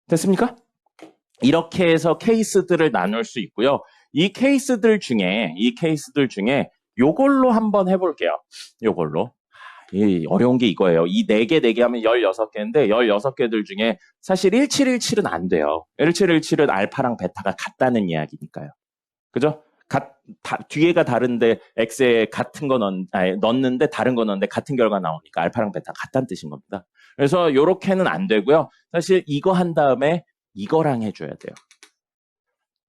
됐습니까? 이렇게 해서 케이스들을 나눌 수 있고요. 이 케이스들 중에 요걸로 한번 해볼게요. 요걸로. 어려운 게 이거예요. 이 4개 하면 16개인데 16개들 중에 사실 1717은 안 돼요. 1717은 알파랑 베타가 같다는 이야기니까요. 그죠? 뒤에가 다른데 x에 같은 거 넣는데 다른 거 넣는데 같은 결과 나오니까 알파랑 베타가 같다는 뜻인 겁니다. 그래서 요렇게는 안 되고요. 사실 이거 한 다음에 이거랑 해줘야 돼요.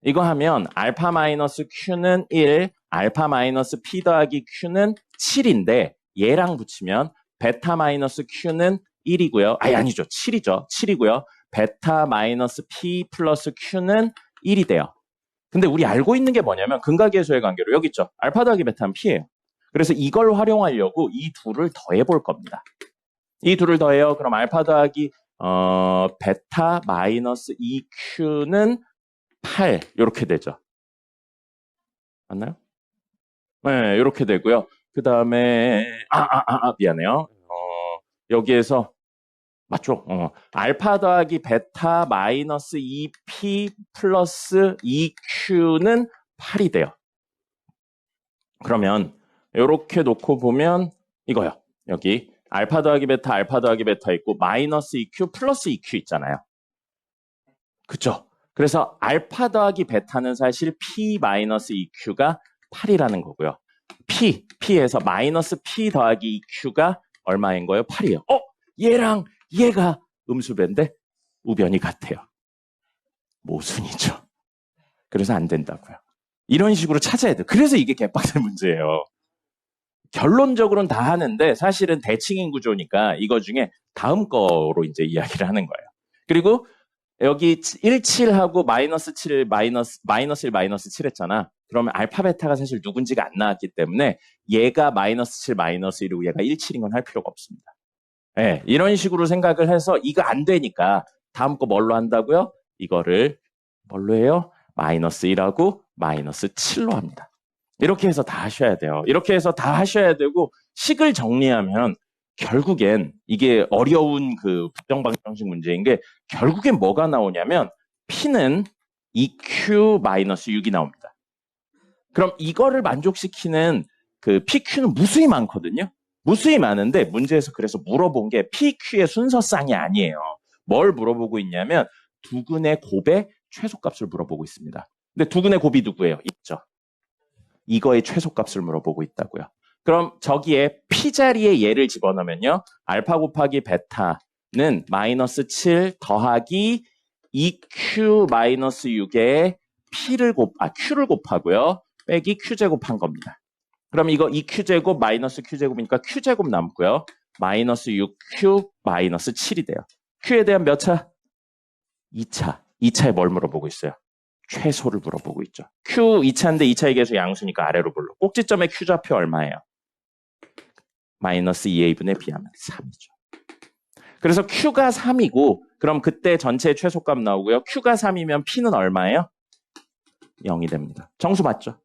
이거 하면 알파 마이너스 q는 1, 알파 마이너스 p 더하기 q는 7인데 얘랑 붙이면 베타 마이너스 q는 1이고요. 아니죠. 7이죠. 7이고요. 베타 마이너스 p 플러스 q는 1이 돼요. 근데 우리 알고 있는 게 뭐냐면 근각계수의 관계로 여기 있죠. 알파 더하기 베타는 p예요. 그래서 이걸 활용하려고 이 둘을 더해 볼 겁니다. 이 둘을 더해요. 그럼 알파 더하기 베타 마이너스 2q는 8 이렇게 되죠. 맞나요? 네, 이렇게 되고요. 그 다음에 미안해요. 여기에서 맞죠? 알파 더하기 베타 마이너스 2p 플러스 2q는 8이 돼요. 그러면 이렇게 놓고 보면 이거요. 여기 알파 더하기 베타 있고 마이너스 2q 플러스 2q 있잖아요. 그쵸? 그래서 알파 더하기 베타는 사실 p 마이너스 2q가 8이라는 거고요. p에서 마이너스 p 더하기 2q가 얼마인 거예요? 8이에요. 얘랑 얘가 음수배인데 우변이 같아요. 모순이죠. 그래서 안 된다고요. 이런 식으로 찾아야 돼요. 그래서 이게 개빡센 문제예요. 결론적으로는 다 하는데 사실은 대칭인 구조니까 이거 중에 다음 거로 이제 이야기를 하는 거예요. 그리고 여기 1, 7하고 마이너스 7, 마이너스 1, 마이너스 7 했잖아. 그러면 알파, 베타가 사실 누군지가 안 나왔기 때문에 얘가 마이너스 7, 마이너스 1이고 얘가 1, 7인 건 할 필요가 없습니다. 네, 이런 식으로 생각을 해서 이거 안 되니까 다음 거 뭘로 한다고요? 이거를 뭘로 해요? 마이너스 1하고 마이너스 7로 합니다. 이렇게 해서 다 하셔야 돼요. 이렇게 해서 다 하셔야 되고 식을 정리하면 결국엔 이게 어려운 그 부정방정식 문제인 게 결국엔 뭐가 나오냐면 P는 2Q-6이 나옵니다. 그럼 이거를 만족시키는 그 PQ는 무수히 많거든요. 무수히 많은데 문제에서 그래서 물어본 게 PQ의 순서쌍이 아니에요. 뭘 물어보고 있냐면 두근의 곱의 최소값을 물어보고 있습니다. 근데 두근의 곱이 누구예요? 있죠. 이거의 최소값을 물어보고 있다고요. 그럼 저기에 P자리에 얘를 집어넣으면요. 알파 곱하기 베타는 마이너스 7 더하기 2Q 마이너스 6에 Q를 곱하고요. 빼기 Q제곱한 겁니다. 그럼 이거 2Q제곱 마이너스 Q제곱이니까 Q제곱 남고요. 마이너스 6Q 마이너스 7이 돼요. Q에 대한 몇 차? 2차. 2차에 뭘 물어보고 있어요? 최소를 물어보고 있죠. Q 2차인데 2차의 계수 양수니까 아래로 불러. 꼭지점의 Q좌표 얼마예요? 마이너스 2a분의 b하면 3이죠. 그래서 Q가 3이고 그럼 그때 전체 최소값 나오고요. Q가 3이면 P는 얼마예요? 0이 됩니다. 정수 맞죠?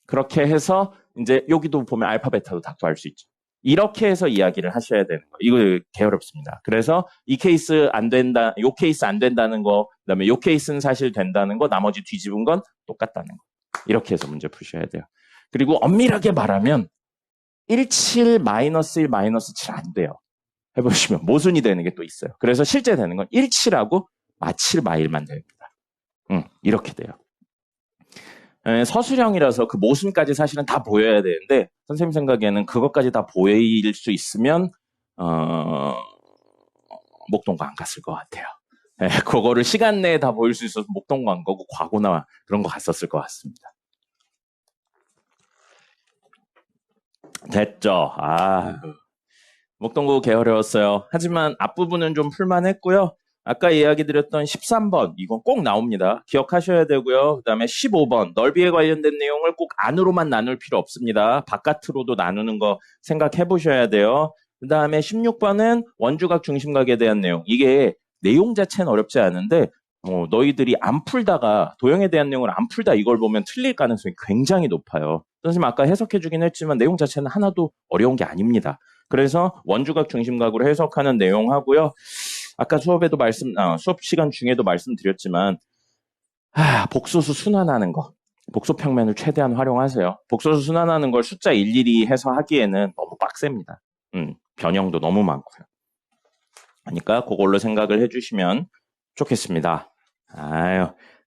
그렇게 해서 이제 여기도 보면 알파, 베타도 다 구할 수 있죠. 이렇게 해서 이야기를 하셔야 되는 거. 이거 게으릅습니다. 그래서 이 케이스 안 된다, 요 케이스 안 된다는 거, 그다음에 요 케이스는 사실 된다는 거, 나머지 뒤집은 건 똑같다는 거. 이렇게 해서 문제 푸셔야 돼요. 그리고 엄밀하게 말하면 17 마이너스 1 마이너스 7 안 돼요. 해보시면 모순이 되는 게 또 있어요. 그래서 실제 되는 건 17하고 마7 마1만 됩니다. 이렇게 돼요. 서술형이라서 그 모순까지 사실은 다 보여야 되는데 선생님 생각에는 그것까지 다 보일 수 있으면 목동과 안 갔을 것 같아요. 예, 그거를 시간 내에 다 보일 수 있어서 목동 광고고 과거나 그런 거 갔었을 것 같습니다. 됐죠. 목동구 개어려웠어요. 하지만 앞부분은 좀 풀만했고요. 아까 이야기 드렸던 13번, 이건 꼭 나옵니다. 기억하셔야 되고요. 그 다음에 15번, 넓이에 관련된 내용을 꼭 안으로만 나눌 필요 없습니다. 바깥으로도 나누는 거 생각해 보셔야 돼요. 그 다음에 16번은 원주각 중심각에 대한 내용. 이게 내용 자체는 어렵지 않은데, 너희들이 안 풀다가, 도형에 대한 내용을 안 풀다 이걸 보면 틀릴 가능성이 굉장히 높아요. 선생님 아까 해석해 주긴 했지만 내용 자체는 하나도 어려운 게 아닙니다. 그래서 원주각 중심각으로 해석하는 내용 하고요. 아까 수업에도 수업 시간 중에도 말씀드렸지만, 복소수 순환하는 거. 복소 평면을 최대한 활용하세요. 복소수 순환하는 걸 숫자 일일이 해서 하기에는 너무 빡셉니다. 변형도 너무 많고요. 그러니까 그걸로 생각을 해주시면 좋겠습니다.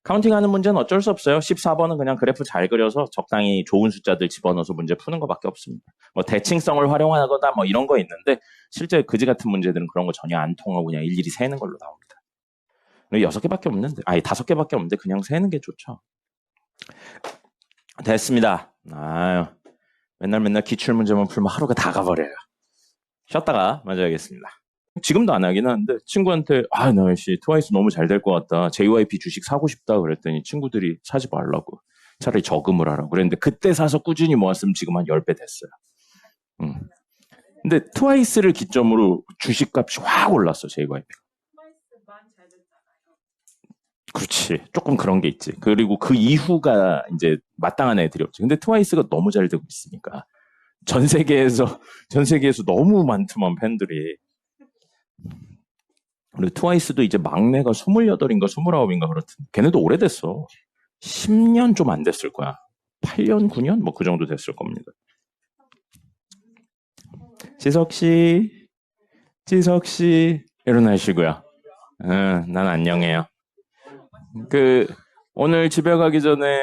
카운팅하는 문제는 어쩔 수 없어요. 14번은 그냥 그래프 잘 그려서 적당히 좋은 숫자들 집어넣어서 문제 푸는 것밖에 없습니다. 뭐 대칭성을 활용하거나 뭐 이런 거 있는데 실제 그지 같은 문제들은 그런 거 전혀 안 통하고 그냥 일일이 세는 걸로 나옵니다. 6개밖에 없는데, 5개밖에 없는데 그냥 세는 게 좋죠. 됐습니다. 맨날 기출문제만 풀면 하루가 다 가버려요. 쉬었다가 맞아야겠습니다. 지금도 안 하긴 하는데 친구한테 나 트와이스 너무 잘 될 것 같다. JYP 주식 사고 싶다 그랬더니 친구들이 사지 말라고. 차라리 저금을 하라고 그랬는데 그때 사서 꾸준히 모았으면 지금 한 10배 됐어요. 근데 트와이스를 기점으로 주식값이 확 올랐어. JYP가. 그렇지. 조금 그런 게 있지. 그리고 그 이후가 이제 마땅한 애들이 없지. 근데 트와이스가 너무 잘 되고 있으니까 전 세계에서 너무 많더만 팬들이. 그리고 트와이스도 이제 막내가 28인가 29인가 그렇던데 걔네도 오래됐어. 10년 좀 안 됐을 거야. 8년, 9년? 뭐 그 정도 됐을 겁니다. 지석씨 일어나시고요. 난 안녕해요. 오늘 집에 가기 전에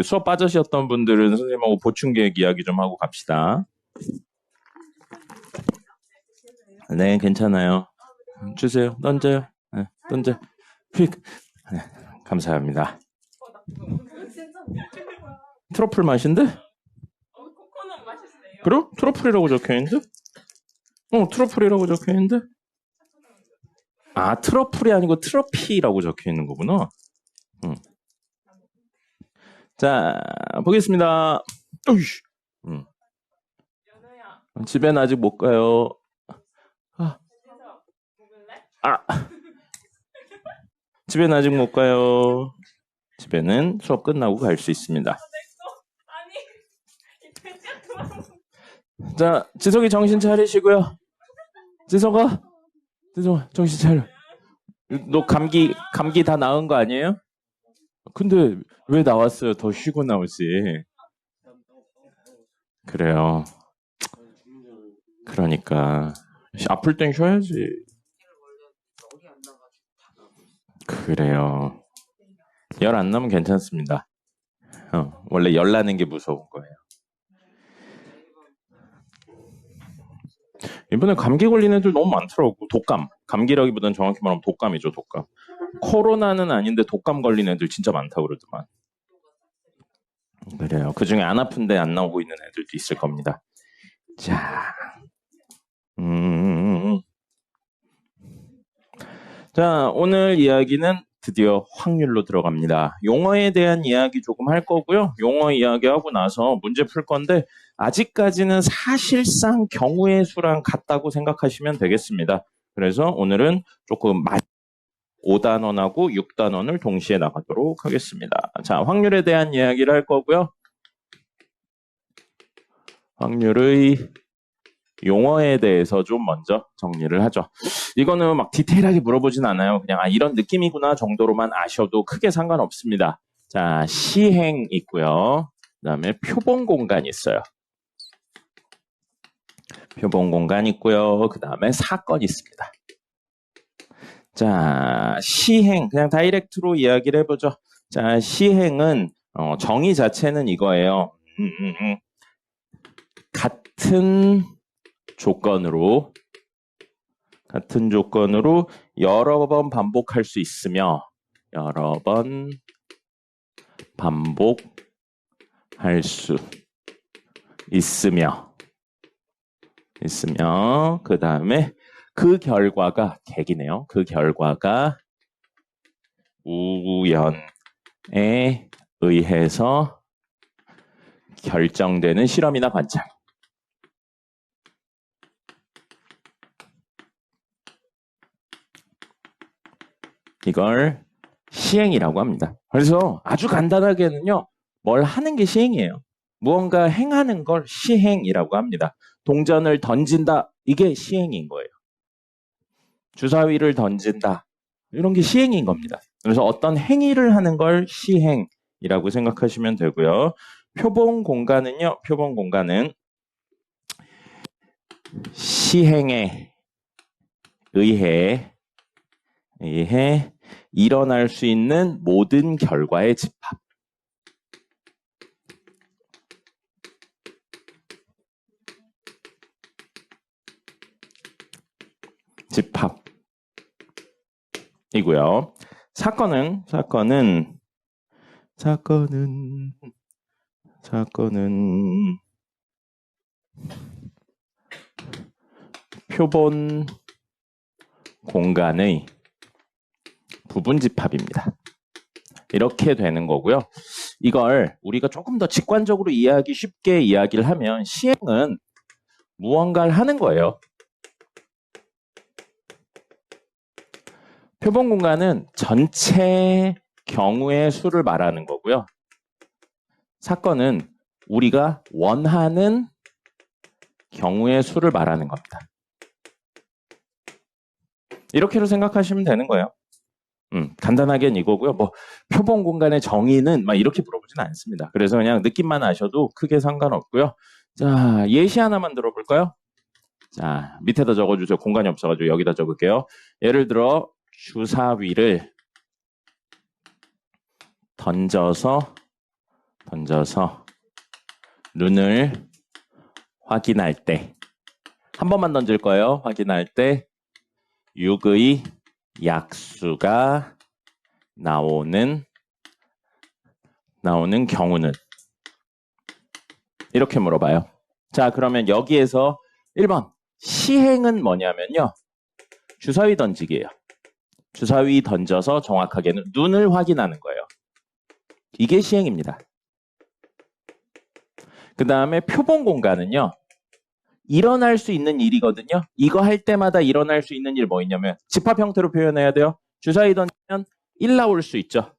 수업 빠져셨던 분들은 선생님하고 보충 계획 이야기 좀 하고 갑시다. 네, 괜찮아요. 주세요. 던져요. 네, 던져. 휙. 네, 감사합니다. 트러플 맛인데? 코코넛 맛있어요. 그럼? 트러플이라고 적혀있는데? 트러플이라고 적혀있는데? 트러플이 아니고 트러피라고 적혀있는 거구나. 자, 보겠습니다. 집엔 아직 못 가요. 집엔 아직 못 가요. 집에는 수업 끝나고 갈 수 있습니다. 자, 지석이 정신 차리시고요. 지석아, 정신 차려. 너 감기 다 나은 거 아니에요? 근데 왜 나왔어요? 더 쉬고 나오지. 그래요. 그러니까 아플 땐 쉬어야지. 그래요. 열 안 나면 괜찮습니다. 원래 열 나는 게 무서운 거예요. 이번에 감기 걸린 애들 너무 많더라고. 독감. 감기라기보다는 정확히 말하면 독감이죠, 독감. 코로나는 아닌데 독감 걸린 애들 진짜 많다고 그러더만. 그래요. 그중에 안 아픈데 안 나오고 있는 애들도 있을 겁니다. 자, 자, 오늘 이야기는 드디어 확률로 들어갑니다. 용어에 대한 이야기 조금 할 거고요. 용어 이야기하고 나서 문제 풀 건데 아직까지는 사실상 경우의 수랑 같다고 생각하시면 되겠습니다. 그래서 오늘은 조금 5단원하고 6단원을 동시에 나가도록 하겠습니다. 자, 확률에 대한 이야기를 할 거고요. 확률의 용어에 대해서 좀 먼저 정리를 하죠. 이거는 막 디테일하게 물어보진 않아요. 그냥 이런 느낌이구나 정도로만 아셔도 크게 상관없습니다. 자, 시행 있고요. 그 다음에 표본 공간 있어요. 표본 공간 있고요. 그 다음에 사건 있습니다. 자, 시행 그냥 다이렉트로 이야기를 해보죠. 자, 시행은 정의 자체는 이거예요. 같은 조건으로 같은 조건으로 여러 번 반복할 수 있으며 여러 번 반복할 수 있으며 그 다음에 그 결과가 객이네요. 그 결과가 우연에 의해서 결정되는 실험이나 관찰. 이걸 시행이라고 합니다. 그래서 아주 간단하게는요. 뭘 하는 게 시행이에요. 무언가 행하는 걸 시행이라고 합니다. 동전을 던진다. 이게 시행인 거예요. 주사위를 던진다. 이런 게 시행인 겁니다. 그래서 어떤 행위를 하는 걸 시행이라고 생각하시면 되고요. 표본 공간은요. 표본 공간은 시행에 의해 일어날 수 있는 모든 결과의 집합. 집합이고요. 사건은 표본 공간의 부분 집합입니다. 이렇게 되는 거고요. 이걸 우리가 조금 더 직관적으로 이해하기 쉽게 이야기를 하면 시행은 무언가를 하는 거예요. 표본 공간은 전체 경우의 수를 말하는 거고요. 사건은 우리가 원하는 경우의 수를 말하는 겁니다. 이렇게로 생각하시면 되는 거예요. 간단하게는 이거고요. 뭐 표본 공간의 정의는 막 이렇게 물어보진 않습니다. 그래서 그냥 느낌만 아셔도 크게 상관없고요. 자, 예시 하나만 들어볼까요? 자, 밑에다 적어주세요. 공간이 없어가지고 여기다 적을게요. 예를 들어 주사위를 던져서 눈을 확인할 때 한 번만 던질 거예요. 확인할 때 6의 약수가 나오는 경우는 이렇게 물어봐요. 자, 그러면 여기에서 1번 시행은 뭐냐면요. 주사위 던지기예요. 주사위 던져서 정확하게는 눈을 확인하는 거예요. 이게 시행입니다. 그 다음에 표본 공간은요. 일어날 수 있는 일이거든요. 이거 할 때마다 일어날 수 있는 일 뭐 있냐면 집합 형태로 표현해야 돼요. 주사위 던지면 1 나올 수 있죠.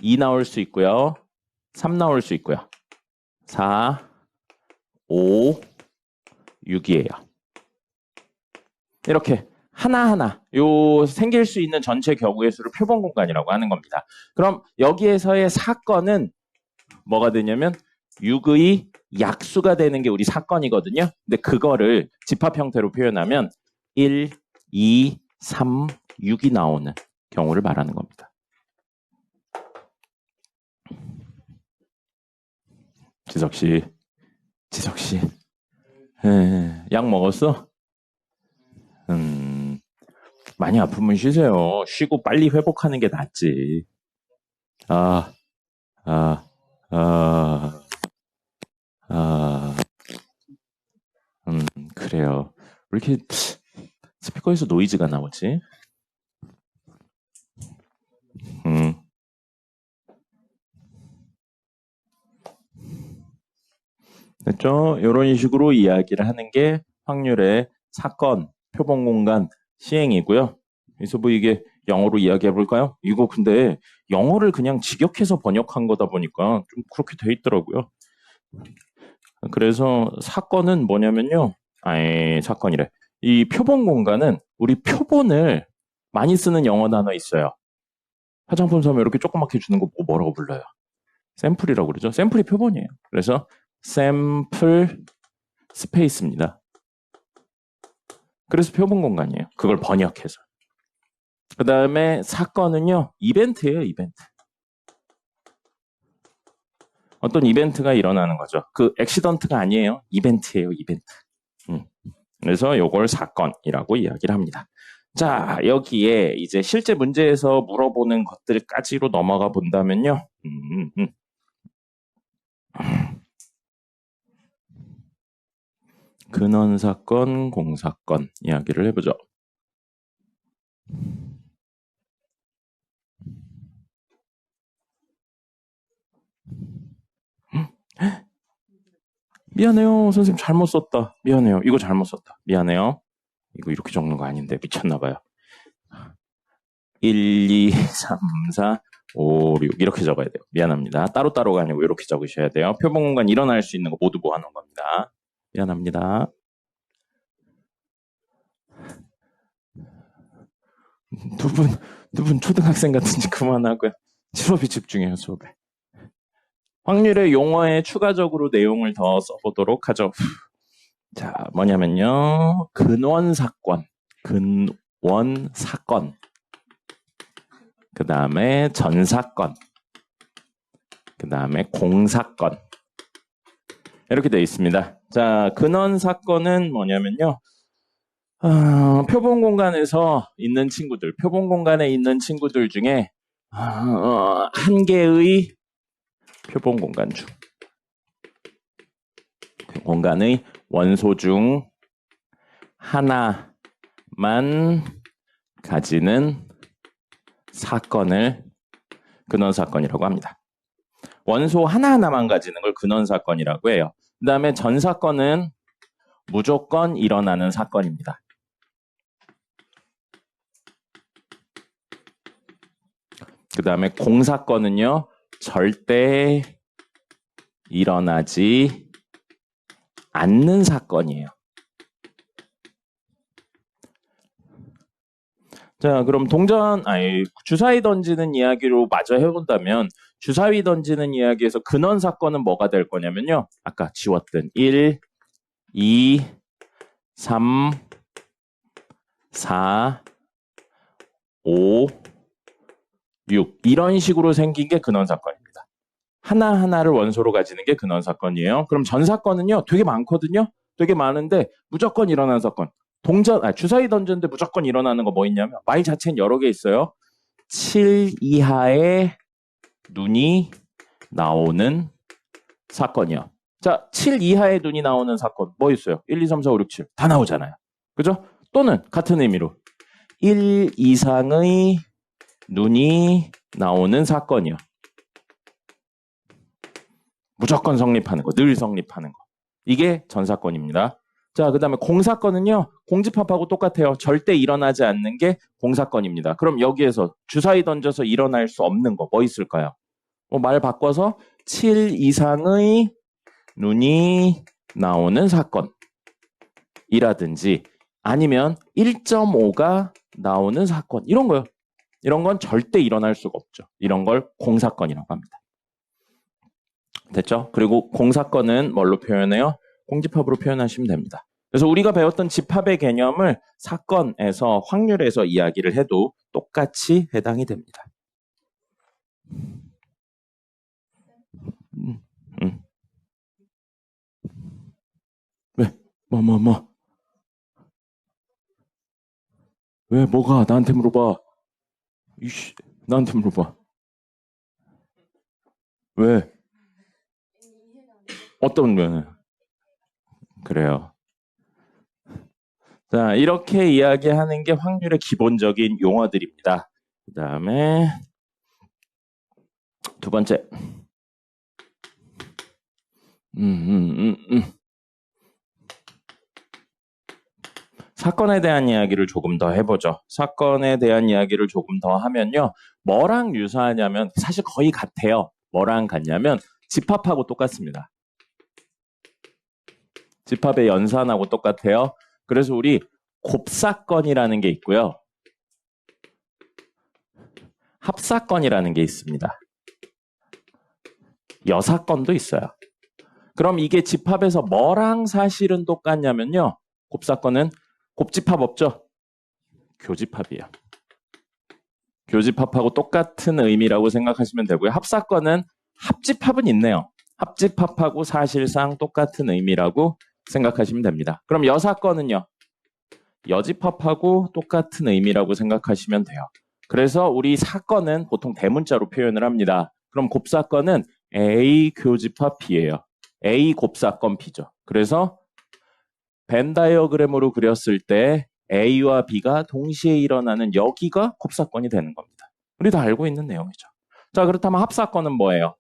2 나올 수 있고요. 3 나올 수 있고요. 4, 5, 6이에요. 이렇게 하나하나 생길 수 있는 전체 경우의 수를 표본 공간이라고 하는 겁니다. 그럼 여기에서의 사건은 뭐가 되냐면 6의 약수가 되는 게 우리 사건이거든요. 근데 그거를 집합 형태로 표현하면 1, 2, 3, 6이 나오는 경우를 말하는 겁니다. 지석씨. 약 먹었어? 많이 아프면 쉬세요. 쉬고 빨리 회복하는 게 낫지. 그래요. 왜 이렇게 스피커에서 노이즈가 나오지? 됐죠? 이런 식으로 이야기를 하는 게 확률의 사건, 표본 공간, 시행이고요. 그래서 뭐 이게 영어로 이야기해 볼까요? 이거 근데 영어를 그냥 직역해서 번역한 거다 보니까 좀 그렇게 돼 있더라고요. 그래서 사건은 뭐냐면요. 사건이래. 이 표본 공간은 우리 표본을 많이 쓰는 영어 단어 있어요. 화장품 사면 이렇게 조그맣게 주는 거 뭐라고 불러요? 샘플이라고 그러죠. 샘플이 표본이에요. 그래서 샘플 스페이스입니다. 그래서 표본 공간이에요. 그걸 번역해서. 그 다음에 사건은요. 이벤트예요. 이벤트. 어떤 이벤트가 일어나는 거죠. 그 액시던트가 아니에요. 이벤트예요. 이벤트. 그래서 요걸 사건이라고 이야기를 합니다. 자, 여기에 이제 실제 문제에서 물어보는 것들까지로 넘어가 본다면요. 근원사건, 공사건 이야기를 해보죠. 미안해요. 선생님 잘못 썼다. 미안해요. 이거 잘못 썼다. 미안해요. 이거 이렇게 적는 거 아닌데 미쳤나봐요. 1, 2, 3, 4, 5, 6 이렇게 적어야 돼요. 미안합니다. 따로따로가 아니고 이렇게 적으셔야 돼요. 표본공간 일어날 수 있는 거 모두 모아놓은 겁니다. 미안합니다. 두 분 초등학생 같은지 그만하고요. 수업에 집중해요, 수업에. 확률의 용어에 추가적으로 내용을 더 써보도록 하죠. 자, 뭐냐면요. 근원사건. 그 다음에 전사건. 그 다음에 공사건. 이렇게 되어 있습니다. 자, 근원사건은 뭐냐면요. 표본 공간에서 있는 친구들, 표본 공간에 있는 친구들 중에 한 개의 표본 공간 중 공간의 원소 중 하나만 가지는 사건을 근원사건이라고 합니다. 원소 하나하나만 가지는 걸 근원사건이라고 해요. 그 다음에 전사건은 무조건 일어나는 사건입니다. 그 다음에 공사건은요, 절대 일어나지 않는 사건이에요. 자, 그럼 주사위 던지는 이야기로 마저 해본다면, 주사위 던지는 이야기에서 근원 사건은 뭐가 될 거냐면요. 아까 지웠던 1, 2, 3, 4, 5, 6 이런 식으로 생긴 게 근원 사건입니다. 하나하나를 원소로 가지는 게 근원 사건이에요. 그럼 전 사건은요, 되게 많거든요. 되게 많은데 무조건 일어나는 사건. 주사위 던졌는데 무조건 일어나는 거 뭐 있냐면 말 자체는 여러 개 있어요. 7 이하의 눈이 나오는 사건이요. 자, 7 이하의 눈이 나오는 사건 뭐 있어요? 1, 2, 3, 4, 5, 6, 7 다 나오잖아요. 그죠? 또는 같은 의미로 1 이상의 눈이 나오는 사건이요. 무조건 성립하는 거, 늘 성립하는 거. 이게 전사건입니다. 자, 그 다음에 공사건은요. 공집합하고 똑같아요. 절대 일어나지 않는 게 공사건입니다. 그럼 여기에서 주사위 던져서 일어날 수 없는 거 뭐 있을까요? 말 바꿔서 7 이상의 눈이 나오는 사건이라든지 아니면 1.5가 나오는 사건 이런 거요. 이런 건 절대 일어날 수가 없죠. 이런 걸 공사건이라고 합니다. 됐죠? 그리고 공사건은 뭘로 표현해요? 공집합으로 표현하시면 됩니다. 그래서 우리가 배웠던 집합의 개념을 사건에서 확률에서 이야기를 해도 똑같이 해당이 됩니다. 왜? 뭐? 왜? 뭐가? 나한테 물어봐. 이씨, 나한테 물어봐. 왜? 어떤 면에? 그래요. 자, 이렇게 이야기하는 게 확률의 기본적인 용어들입니다. 그 다음에 두 번째. 사건에 대한 이야기를 조금 더 해보죠. 사건에 대한 이야기를 조금 더 하면요. 뭐랑 유사하냐면 사실 거의 같아요. 뭐랑 같냐면 집합하고 똑같습니다. 집합의 연산하고 똑같아요. 그래서 우리 곱사건이라는 게 있고요. 합사건이라는 게 있습니다. 여사건도 있어요. 그럼 이게 집합에서 뭐랑 사실은 똑같냐면요. 곱사건은 곱집합 없죠? 교집합이에요. 교집합하고 똑같은 의미라고 생각하시면 되고요. 합사건은 합집합은 있네요. 합집합하고 사실상 똑같은 의미라고 생각하시면 됩니다. 그럼 여사건은요? 여집합하고 똑같은 의미라고 생각하시면 돼요. 그래서 우리 사건은 보통 대문자로 표현을 합니다. 그럼 곱사건은 A 교집합 B예요. A 곱사건 B죠. 그래서 벤 다이어그램으로 그렸을 때 A와 B가 동시에 일어나는 여기가 곱사건이 되는 겁니다. 우리 다 알고 있는 내용이죠. 자, 그렇다면 합사건은 뭐예요?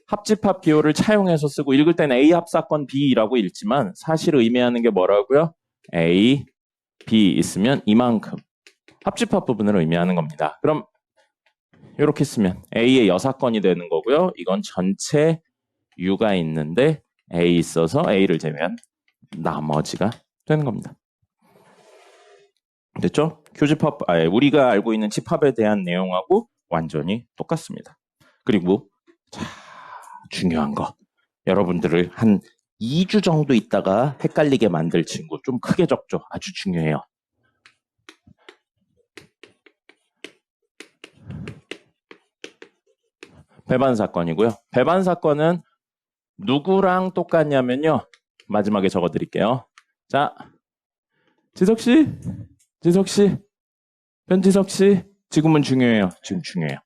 합집합 기호를 차용해서 쓰고 읽을 때는 A 합사건 B라고 읽지만 사실 의미하는 게 뭐라고요? A, B 있으면 이만큼 합집합 부분을 의미하는 겁니다. 그럼 이렇게 쓰면 A의 여사건이 되는 거고요. 이건 전체 U가 있는데 A 있어서 A를 제외한 나머지가 되는 겁니다. 됐죠? 교집합, 우리가 알고 있는 집합에 대한 내용하고 완전히 똑같습니다. 그리고 자, 중요한 거. 여러분들을 한 2주 정도 있다가 헷갈리게 만들 친구 좀 크게 적죠. 아주 중요해요. 배반 사건이고요. 배반 사건은 누구랑 똑같냐면요. 마지막에 적어드릴게요. 자, 지석씨, 변지석씨, 지금은 중요해요. 지금 중요해요.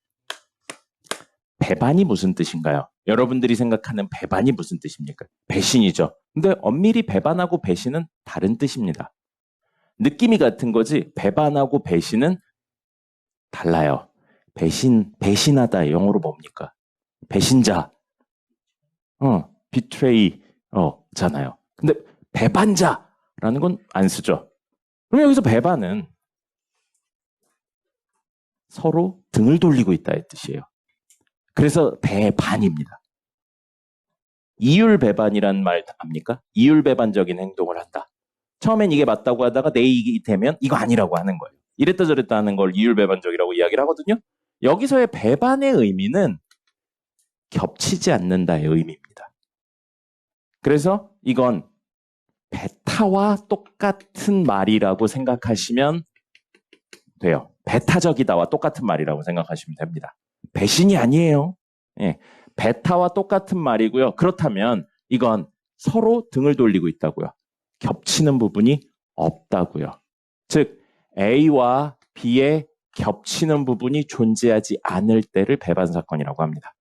배반이 무슨 뜻인가요? 여러분들이 생각하는 배반이 무슨 뜻입니까? 배신이죠. 근데 엄밀히 배반하고 배신은 다른 뜻입니다. 느낌이 같은 거지 배반하고 배신은 달라요. 배신하다 영어로 뭡니까? 배신자. betray 잖아요. 근데 배반자라는 건 안 쓰죠. 그럼 여기서 배반은 서로 등을 돌리고 있다의 뜻이에요. 그래서 배반입니다. 이율배반이란 말 압니까? 이율배반적인 행동을 한다. 처음엔 이게 맞다고 하다가 내 이익이 되면 이거 아니라고 하는 거예요. 이랬다 저랬다 하는 걸 이율배반적이라고 이야기를 하거든요. 여기서의 배반의 의미는 겹치지 않는다의 의미입니다. 그래서 이건 배타와 똑같은 말이라고 생각하시면 돼요. 배타적이다와 똑같은 말이라고 생각하시면 됩니다. 배신이 아니에요. 예, 배타와 똑같은 말이고요. 그렇다면 이건 서로 등을 돌리고 있다고요. 겹치는 부분이 없다고요. 즉 A와 B의 겹치는 부분이 존재하지 않을 때를 배반 사건이라고 합니다.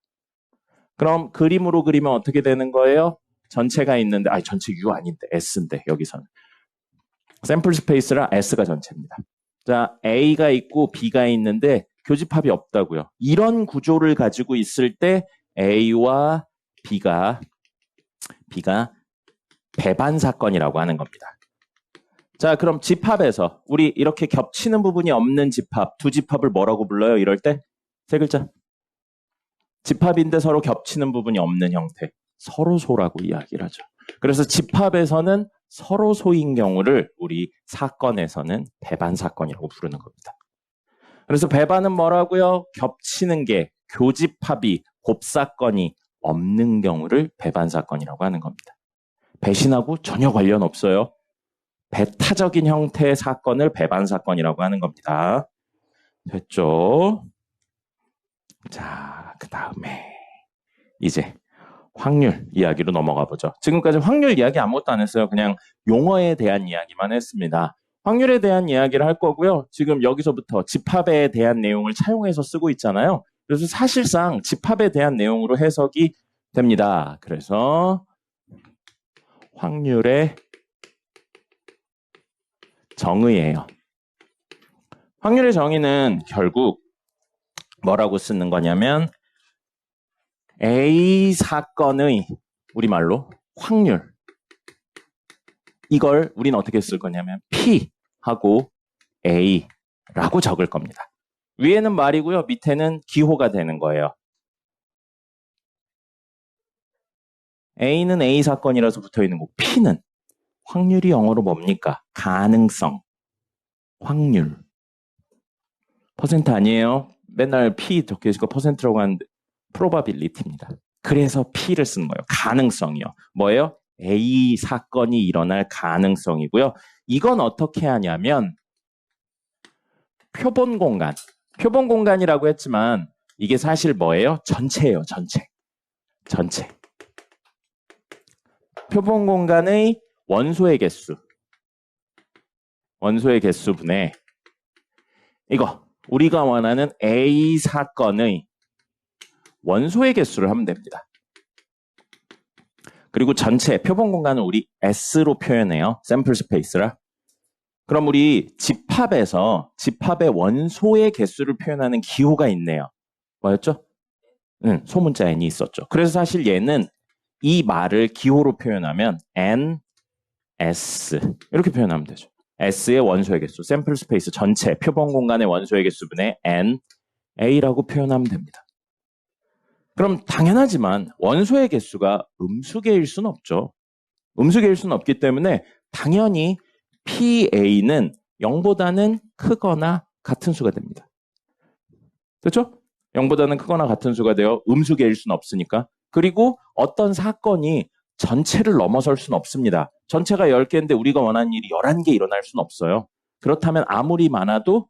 그럼 그림으로 그리면 어떻게 되는 거예요? 전체가 있는데, 전체 U 아닌데 S인데 여기서는 샘플 스페이스라 S가 전체입니다. 자, A가 있고 B가 있는데 교집합이 없다고요. 이런 구조를 가지고 있을 때 A와 B가 배반 사건이라고 하는 겁니다. 자, 그럼 집합에서 우리 이렇게 겹치는 부분이 없는 집합, 두 집합을 뭐라고 불러요? 이럴 때 세 글자. 집합인데 서로 겹치는 부분이 없는 형태. 서로소라고 이야기를 하죠. 그래서 집합에서는 서로소인 경우를 우리 사건에서는 배반 사건이라고 부르는 겁니다. 그래서 배반은 뭐라고요? 겹치는 게 교집합이 곱사건이 없는 경우를 배반 사건이라고 하는 겁니다. 배신하고 전혀 관련 없어요. 배타적인 형태의 사건을 배반 사건이라고 하는 겁니다. 됐죠? 자, 그 다음에 이제 확률 이야기로 넘어가 보죠. 지금까지 확률 이야기 아무것도 안 했어요. 그냥 용어에 대한 이야기만 했습니다. 확률에 대한 이야기를 할 거고요. 지금 여기서부터 집합에 대한 내용을 차용해서 쓰고 있잖아요. 그래서 사실상 집합에 대한 내용으로 해석이 됩니다. 그래서 확률의 정의예요. 확률의 정의는 결국 뭐라고 쓰는 거냐면 A 사건의 우리말로 확률, 이걸 우리는 어떻게 쓸 거냐면 P하고 A라고 적을 겁니다. 위에는 말이고요. 밑에는 기호가 되는 거예요. A는 A 사건이라서 붙어있는 거고 P는 확률이 영어로 뭡니까? 가능성, 확률. 퍼센트 아니에요. 맨날 P 적혀있으니까 퍼센트라고 하는데 probability입니다. 그래서 P를 쓰는 거예요. 가능성이요. 뭐예요? A 사건이 일어날 가능성이고요. 이건 어떻게 하냐면 표본 공간. 표본 공간이라고 했지만 이게 사실 뭐예요? 전체예요. 전체. 표본 공간의 원소의 개수. 원소의 개수분의 이거 우리가 원하는 A 사건의 원소의 개수를 하면 됩니다. 그리고 전체 표본 공간을 우리 S로 표현해요. 샘플 스페이스라. 그럼 우리 집합의 원소의 개수를 표현하는 기호가 있네요. 뭐였죠? 소문자 n이 있었죠. 그래서 사실 얘는 이 말을 기호로 표현하면 n, s 이렇게 표현하면 되죠. s의 원소의 개수, 샘플 스페이스 전체 표본 공간의 원소의 개수분의 n, a라고 표현하면 됩니다. 그럼 당연하지만 원소의 개수가 음수계일 수는 없죠. 음수계일 수는 없기 때문에 당연히 PA는 0보다는 크거나 같은 수가 됩니다. 됐죠? 0보다는 크거나 같은 수가 되어 음수계일 수는 없으니까. 그리고 어떤 사건이 전체를 넘어설 수는 없습니다. 전체가 10개인데 우리가 원하는 일이 11개 일어날 수는 없어요. 그렇다면 아무리 많아도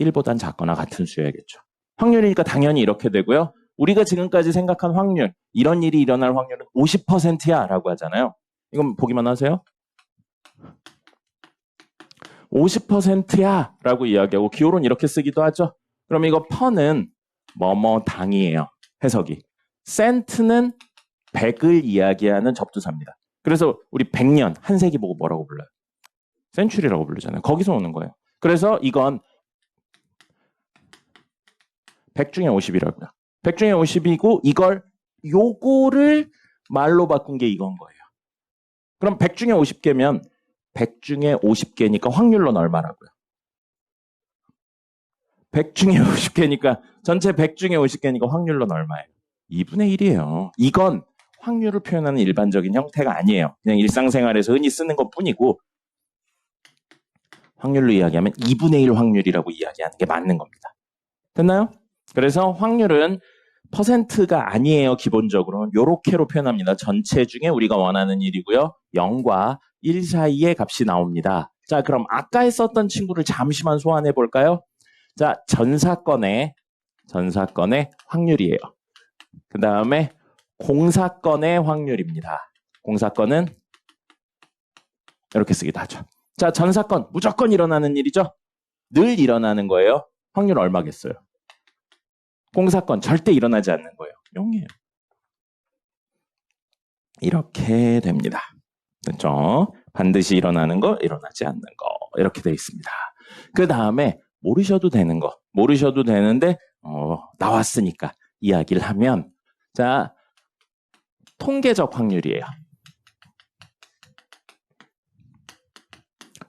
1보단 작거나 같은 수여야겠죠. 확률이니까 당연히 이렇게 되고요. 우리가 지금까지 생각한 확률, 이런 일이 일어날 확률은 50%야 라고 하잖아요. 이건 보기만 하세요. 50%야 라고 이야기하고 기호로는 이렇게 쓰기도 하죠. 그럼 이거 퍼는 뭐뭐당이에요. 해석이. 센트는 100을 이야기하는 접두사입니다. 그래서 우리 100년, 한 세기 보고 뭐라고 불러요? 센츄리라고 부르잖아요. 거기서 오는 거예요. 그래서 이건 100 중에 50이라고요. 100 중에 50이고 요거를 말로 바꾼 게 이건 거예요. 그럼 100 중에 50개면 100 중에 50개니까 확률로는 얼마라고요? 100 중에 50개니까 전체 100 중에 50개니까 확률로는 얼마예요? 2분의 1이에요. 이건 확률을 표현하는 일반적인 형태가 아니에요. 그냥 일상생활에서 흔히 쓰는 것뿐이고 확률로 이야기하면 2분의 1 확률이라고 이야기하는 게 맞는 겁니다. 됐나요? 그래서 확률은 퍼센트가 아니에요. 기본적으로는 요렇게로 표현합니다. 전체 중에 우리가 원하는 일이고요. 0과 1 사이의 값이 나옵니다. 자, 그럼 아까 했었던 친구를 잠시만 소환해 볼까요? 자, 전사건의 확률이에요. 그 다음에 공사건의 확률입니다. 공사건은 이렇게 쓰기도 하죠. 자, 전사건 무조건 일어나는 일이죠. 늘 일어나는 거예요. 확률 얼마겠어요? 공사건 절대 일어나지 않는 거예요. 0이에요. 이렇게 됩니다. 됐죠? 반드시 일어나는 거, 일어나지 않는 거 이렇게 돼 있습니다. 그 다음에 모르셔도 되는 거, 모르셔도 되는데 나왔으니까 이야기를 하면 자, 통계적 확률이에요.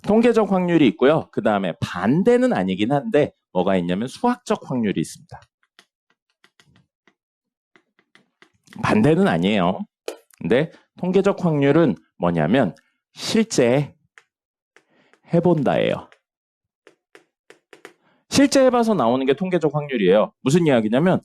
통계적 확률이 있고요. 그 다음에 반대는 아니긴 한데 뭐가 있냐면 수학적 확률이 있습니다. 반대는 아니에요. 근데 통계적 확률은 뭐냐면 실제 해본다예요. 실제 해봐서 나오는 게 통계적 확률이에요. 무슨 이야기냐면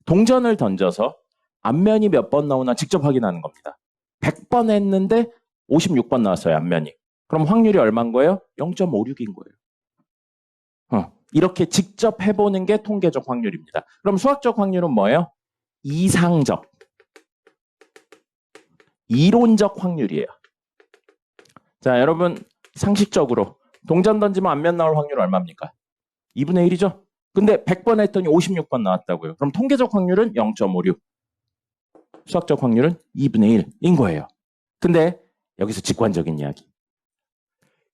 동전을 던져서 앞면이 몇 번 나오나 직접 확인하는 겁니다. 100번 했는데 56번 나왔어요. 앞면이. 그럼 확률이 얼마인 거예요? 0.56인 거예요. 이렇게 직접 해보는 게 통계적 확률입니다. 그럼 수학적 확률은 뭐예요? 이상적, 이론적 확률이에요. 자, 여러분 상식적으로 동전 던지면 앞면 나올 확률 얼마입니까? 2분의 1이죠? 근데 100번 했더니 56번 나왔다고요. 그럼 통계적 확률은 0.56. 수학적 확률은 2분의 1인 거예요. 근데 여기서 직관적인 이야기.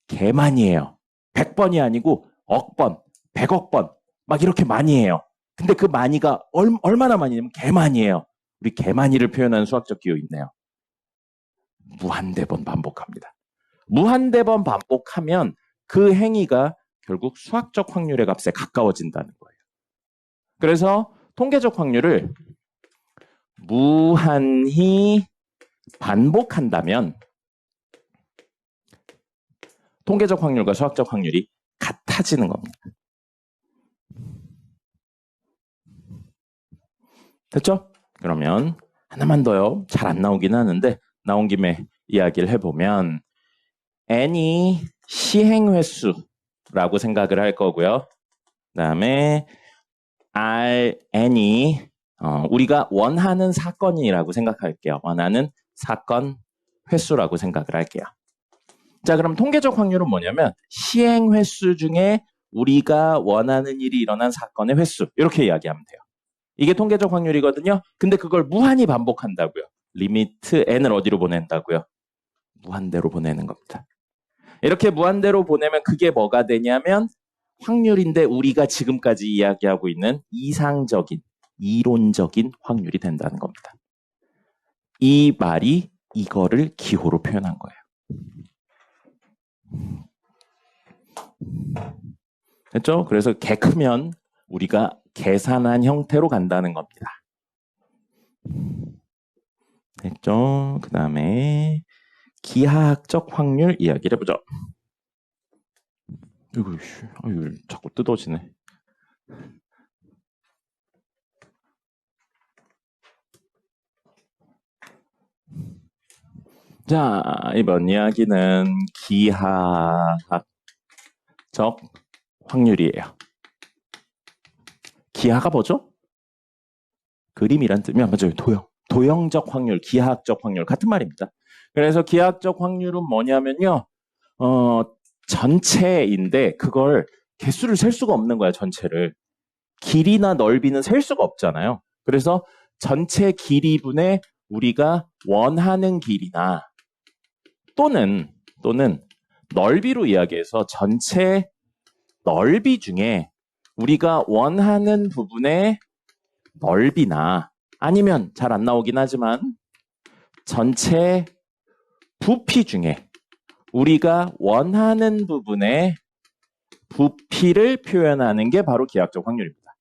개만이에요. 100번이 아니고 억번, 100억 번 막 이렇게 많이 해요. 근데 그 많이가 얼마나 많이냐면 개만이에요. 우리 개만이를 표현하는 수학적 기호 있네요. 무한대번 반복합니다. 무한대번 반복하면 그 행위가 결국 수학적 확률의 값에 가까워진다는 거예요. 그래서 통계적 확률을 무한히 반복한다면 통계적 확률과 수학적 확률이 같아지는 겁니다. 됐죠? 그러면 하나만 더요. 잘 안 나오긴 하는데 나온 김에 이야기를 해보면 n이 시행 횟수라고 생각을 할 거고요. 그 다음에 n이 우리가 원하는 사건이라고 생각할게요. 원하는 사건 횟수라고 생각을 할게요. 자, 그럼 통계적 확률은 뭐냐면 시행 횟수 중에 우리가 원하는 일이 일어난 사건의 횟수 이렇게 이야기하면 돼요. 이게 통계적 확률이거든요. 근데 그걸 무한히 반복한다고요. 리미트 n을 어디로 보낸다고요? 무한대로 보내는 겁니다. 이렇게 무한대로 보내면 그게 뭐가 되냐면 확률인데 우리가 지금까지 이야기하고 있는 이상적인, 이론적인 확률이 된다는 겁니다. 이 말이 이거를 기호로 표현한 거예요. 됐죠? 그래서 개 크면 우리가 계산한 형태로 간다는 겁니다. 됐죠? 그 다음에 기하학적 확률 이야기를 해보죠. 이거 자꾸 뜯어지네. 자, 이번 이야기는 기하학적 확률이에요. 기하가 뭐죠? 그림이란 뜻이면 맞아요. 도형적 확률, 기하학적 확률 같은 말입니다. 그래서 기하학적 확률은 뭐냐면요. 전체인데 그걸 개수를 셀 수가 없는 거야, 전체를. 길이나 넓이는 셀 수가 없잖아요. 그래서 전체 길이분의 우리가 원하는 길이나 또는 넓이로 이야기해서 전체 넓이 중에 우리가 원하는 부분의 넓이나 아니면 잘 안 나오긴 하지만 전체 부피 중에 우리가 원하는 부분의 부피를 표현하는 게 바로 기하학적 확률입니다.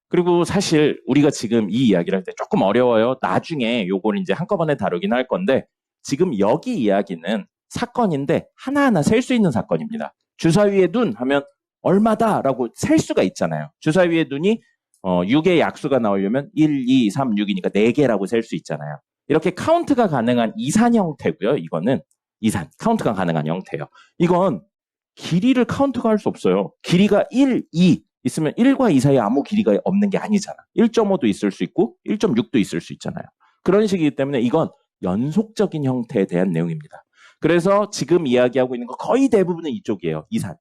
그리고 사실 우리가 지금 이 이야기를 할 때 조금 어려워요. 나중에 요걸 이제 한꺼번에 다루긴 할 건데 지금 여기 이야기는 사건인데 하나하나 셀 수 있는 사건입니다. 주사위에 눈 하면 얼마다라고 셀 수가 있잖아요. 주사위에 눈이 6의 약수가 나오려면 1, 2, 3, 6이니까 4개라고 셀 수 있잖아요. 이렇게 카운트가 가능한 이산 형태고요. 이거는 이산, 카운트가 가능한 형태예요. 이건 길이를 카운트가 할 수 없어요. 길이가 1, 2 있으면 1과 2 사이에 아무 길이가 없는 게 아니잖아. 1.5도 있을 수 있고 1.6도 있을 수 있잖아요. 그런 식이기 때문에 이건 연속적인 형태에 대한 내용입니다. 그래서 지금 이야기하고 있는 거 거의 대부분은 이쪽이에요. 이산.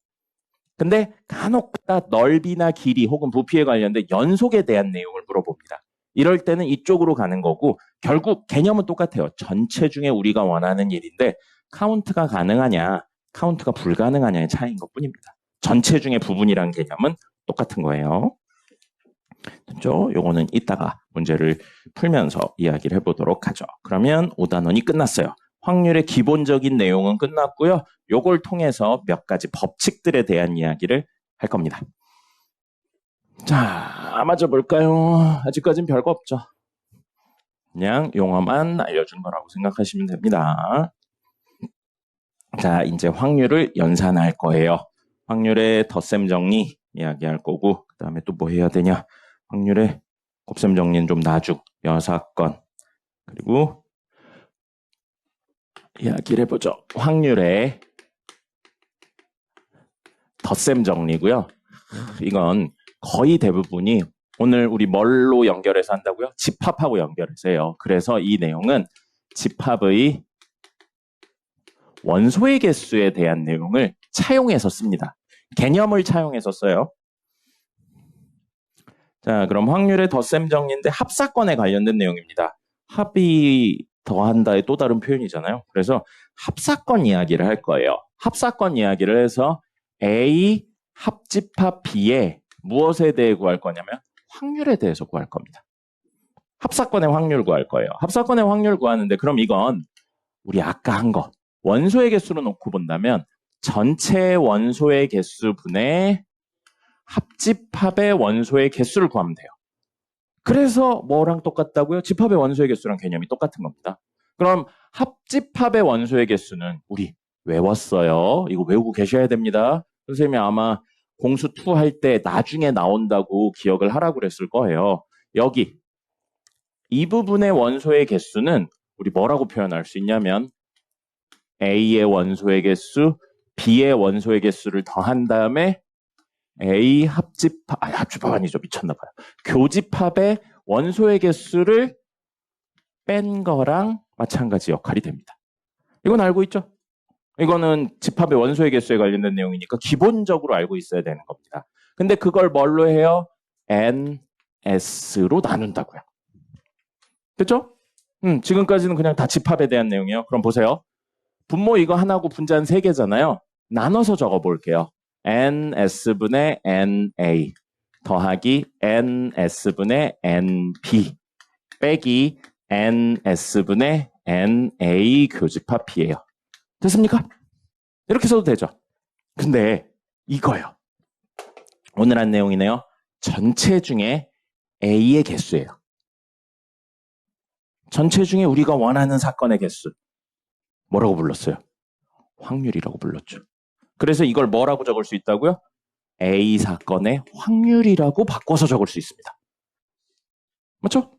근데 간혹가다 넓이나 길이 혹은 부피에 관련된 연속에 대한 내용을 물어봅니다. 이럴 때는 이쪽으로 가는 거고 결국 개념은 똑같아요. 전체 중에 우리가 원하는 일인데 카운트가 가능하냐, 카운트가 불가능하냐의 차이인 것뿐입니다. 전체 중에 부분이란 개념은 똑같은 거예요. 됐죠? 요거는 이따가 문제를 풀면서 이야기를 해보도록 하죠. 그러면 5단원이 끝났어요. 확률의 기본적인 내용은 끝났고요. 요걸 통해서 몇 가지 법칙들에 대한 이야기를 할 겁니다. 자, 맞아 볼까요? 아직까진 별거 없죠. 그냥 용어만 알려준 거라고 생각하시면 됩니다. 자, 이제 확률을 연산할 거예요. 확률의 덧셈 정리 이야기할 거고 그 다음에 또 뭐 해야 되냐. 확률의 곱셈 정리는 좀 나중 6건 그리고 이야기를 해보죠. 확률의 덧셈 정리고요. 이건 거의 대부분이 오늘 우리 뭘로 연결해서 한다고요? 집합하고 연결해서 해요. 그래서 이 내용은 집합의 원소의 개수에 대한 내용을 차용해서 씁니다. 개념을 차용해서 써요. 자, 그럼 확률의 덧셈 정리인데 합사건에 관련된 내용입니다. 합이 더한다의 또 다른 표현이잖아요. 그래서 합사건 이야기를 할 거예요. 합사건 이야기를 해서 A 합집합 B의 무엇에 대해 구할 거냐면 확률에 대해서 구할 겁니다. 합사건의 확률 구할 거예요. 합사건의 확률 구하는데 그럼 이건 우리 아까 한 거 원소의 개수로 놓고 본다면 전체 원소의 개수분의 합집합의 원소의 개수를 구하면 돼요. 그래서 뭐랑 똑같다고요? 집합의 원소의 개수랑 개념이 똑같은 겁니다. 그럼 합집합의 원소의 개수는 우리 외웠어요. 이거 외우고 계셔야 됩니다. 선생님이 아마 공수 2 할 때 나중에 나온다고 기억을 하라고 그랬을 거예요. 여기 이 부분의 원소의 개수는 우리 뭐라고 표현할 수 있냐면 A의 원소의 개수, B의 원소의 개수를 더한 다음에 A 합집합, 합집합 아니죠. 미쳤나봐요. 교집합의 원소의 개수를 뺀 거랑 마찬가지 역할이 됩니다. 이건 알고 있죠? 이거는 집합의 원소의 개수에 관련된 내용이니까 기본적으로 알고 있어야 되는 겁니다. 근데 그걸 뭘로 해요? NS로 나눈다고요. 됐죠? 지금까지는 그냥 다 집합에 대한 내용이에요. 그럼 보세요. 분모 이거 하나고 분자는 3개잖아요. 나눠서 적어볼게요. NS분의 NA 더하기 NS분의 NB 빼기 NS분의 NA 교집합 B예요. 됐습니까? 이렇게 써도 되죠. 근데 이거요. 오늘 한 내용이네요. 전체 중에 A의 개수예요. 전체 중에 우리가 원하는 사건의 개수. 뭐라고 불렀어요? 확률이라고 불렀죠. 그래서 이걸 뭐라고 적을 수 있다고요? A 사건의 확률이라고 바꿔서 적을 수 있습니다. 맞죠?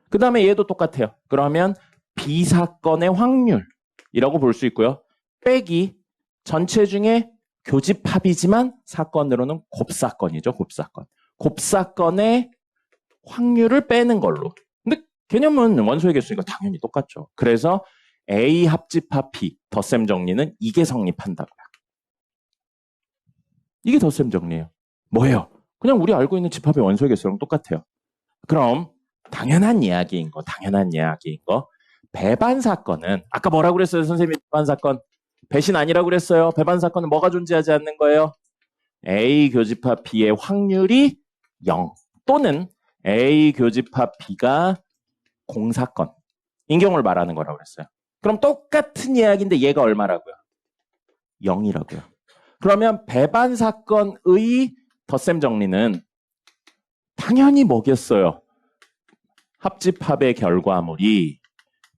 그 다음에 얘도 똑같아요. 그러면 B 사건의 확률이라고 볼 수 있고요. 빼기 전체 중에 교집합이지만 사건으로는 곱사건이죠. 곱사건. 곱사건의 확률을 빼는 걸로. 근데 개념은 원소의 개수니까 당연히 똑같죠. 그래서 A 합집합 P 덧셈 정리는 이게 성립한다고요. 이게 덧셈 정리예요. 뭐예요? 그냥 우리 알고 있는 집합의 원소의 개수랑 똑같아요. 그럼 당연한 이야기인 거. 배반 사건은 아까 뭐라고 그랬어요? 선생님이 배반 사건. 배신 아니라고 그랬어요. 배반 사건은 뭐가 존재하지 않는 거예요? A 교집합 B의 확률이 0 또는 A 교집합 B가 공사건. 인경을 말하는 거라고 그랬어요. 그럼 똑같은 이야기인데 얘가 얼마라고요? 0이라고요. 그러면 배반 사건의 덧셈 정리는 당연히 뭐겠어요? 합집합의 결과물이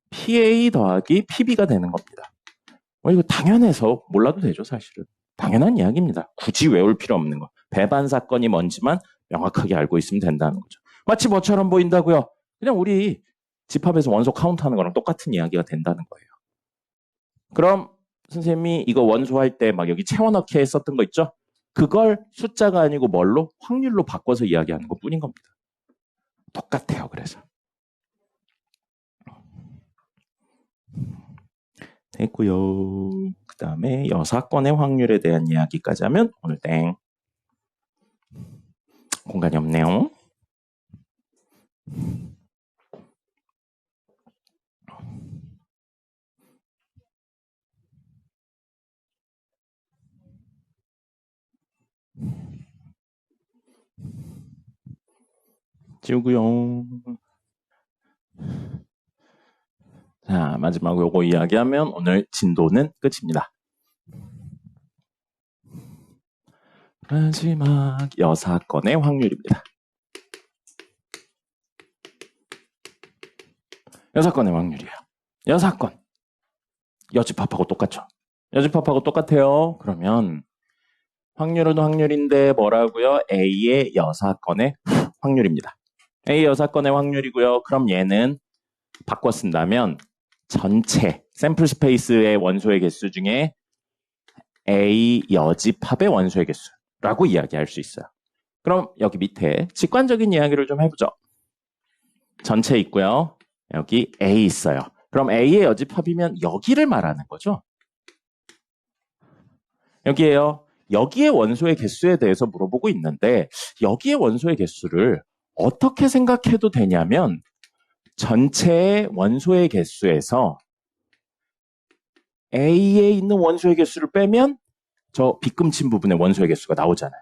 PA 더하기 PB가 되는 겁니다. 이거 당연해서 몰라도 되죠, 사실은. 당연한 이야기입니다. 굳이 외울 필요 없는 거. 배반 사건이 뭔지만 명확하게 알고 있으면 된다는 거죠. 마치 뭐처럼 보인다고요? 그냥 우리 집합에서 원소 카운트하는 거랑 똑같은 이야기가 된다는 거예요. 그럼 선생님이 이거 원소할 때 막 여기 채워넣기 했었던 거 있죠? 그걸 숫자가 아니고 뭘로? 확률로 바꿔서 이야기하는 것 뿐인 겁니다. 똑같아요, 그래서. 됐고요. 그 다음에 여사건의 확률에 대한 이야기까지 하면 오늘 땡. 공간이 없네요. 지우고요. 자, 마지막 요거 이야기하면 오늘 진도는 끝입니다. 마지막 여사건의 확률입니다. 여사건의 확률이에요. 여사건. 여집합하고 똑같죠? 여집합하고 똑같아요. 그러면 확률은 확률인데 뭐라고요? A의 여사건의 확률입니다. A 여사건의 확률이고요. 그럼 얘는 바꿔 쓴다면 전체 샘플 스페이스의 원소의 개수 중에 A 여집합의 원소의 개수라고 이야기할 수 있어요. 그럼 여기 밑에 직관적인 이야기를 좀 해보죠. 전체 있고요. 여기 A 있어요. 그럼 A의 여집합이면 여기를 말하는 거죠. 여기에요. 여기에 원소의 개수에 대해서 물어보고 있는데 여기에 원소의 개수를 어떻게 생각해도 되냐면 전체의 원소의 개수에서 A에 있는 원소의 개수를 빼면 저 빗금친 부분의 원소의 개수가 나오잖아요.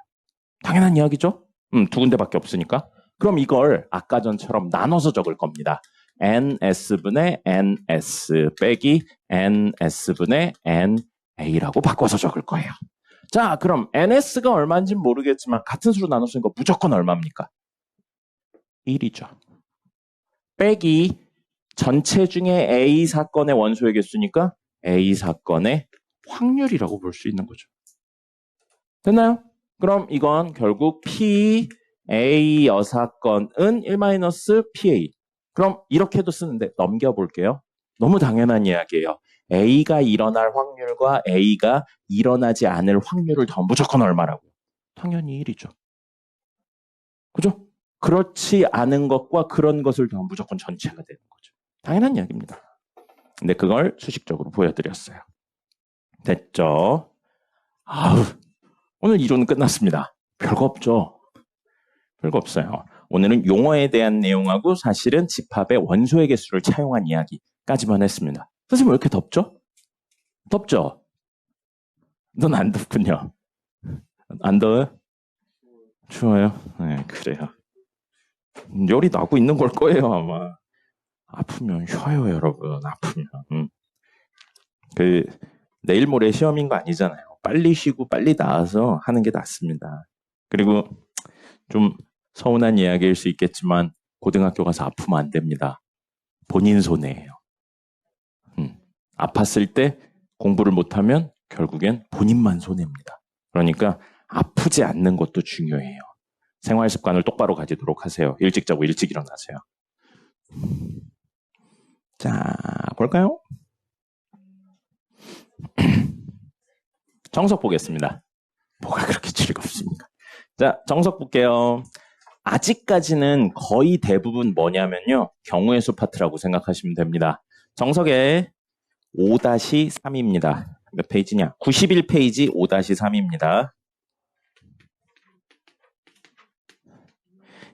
당연한 이야기죠? 두 군데밖에 없으니까. 그럼 이걸 아까 전처럼 나눠서 적을 겁니다. NS분의 NS 빼기 NS분의 NA라고 바꿔서 적을 거예요. 자, 그럼 NS가 얼마인지는 모르겠지만 같은 수로 나눴으니까 무조건 얼마입니까? 1이죠. 빼기 전체 중에 A 사건의 원소의 개수니까 A 사건의 확률이라고 볼 수 있는 거죠. 됐나요? 그럼 이건 결국 P, A 여사건은 1-PA. 그럼 이렇게도 쓰는데 넘겨볼게요. 너무 당연한 이야기예요. A가 일어날 확률과 A가 일어나지 않을 확률을 더하면 무조건 얼마라고요? 당연히 1이죠. 그죠? 그렇지 않은 것과 그런 것을 더하면 무조건 전체가 되는 거죠. 당연한 이야기입니다. 근데 그걸 수식적으로 보여드렸어요. 됐죠? 아우, 오늘 이론은 끝났습니다. 별거 없죠? 별거 없어요. 오늘은 용어에 대한 내용하고 사실은 집합의 원소의 개수를 차용한 이야기까지만 했습니다. 선생님 왜 이렇게 덥죠? 덥죠? 넌 안 덥군요. 안 더워요? 추워요? 네, 그래요. 열이 나고 있는 걸 거예요, 아마. 아프면 쉬어요, 여러분. 아프면. 내일 모레 시험인 거 아니잖아요. 빨리 쉬고 빨리 나와서 하는 게 낫습니다. 그리고 좀 서운한 이야기일 수 있겠지만 고등학교 가서 아프면 안 됩니다. 본인 손해예요. 아팠을 때 공부를 못하면 결국엔 본인만 손해입니다. 그러니까 아프지 않는 것도 중요해요. 생활 습관을 똑바로 가지도록 하세요. 일찍 자고 일찍 일어나세요. 자, 볼까요? 정석 보겠습니다. 뭐가 그렇게 즐겁습니까? 자, 정석 볼게요. 아직까지는 거의 대부분 뭐냐면요. 경우의 수 파트라고 생각하시면 됩니다. 정석에 5-3입니다. 몇 페이지냐? 91페이지 5-3입니다.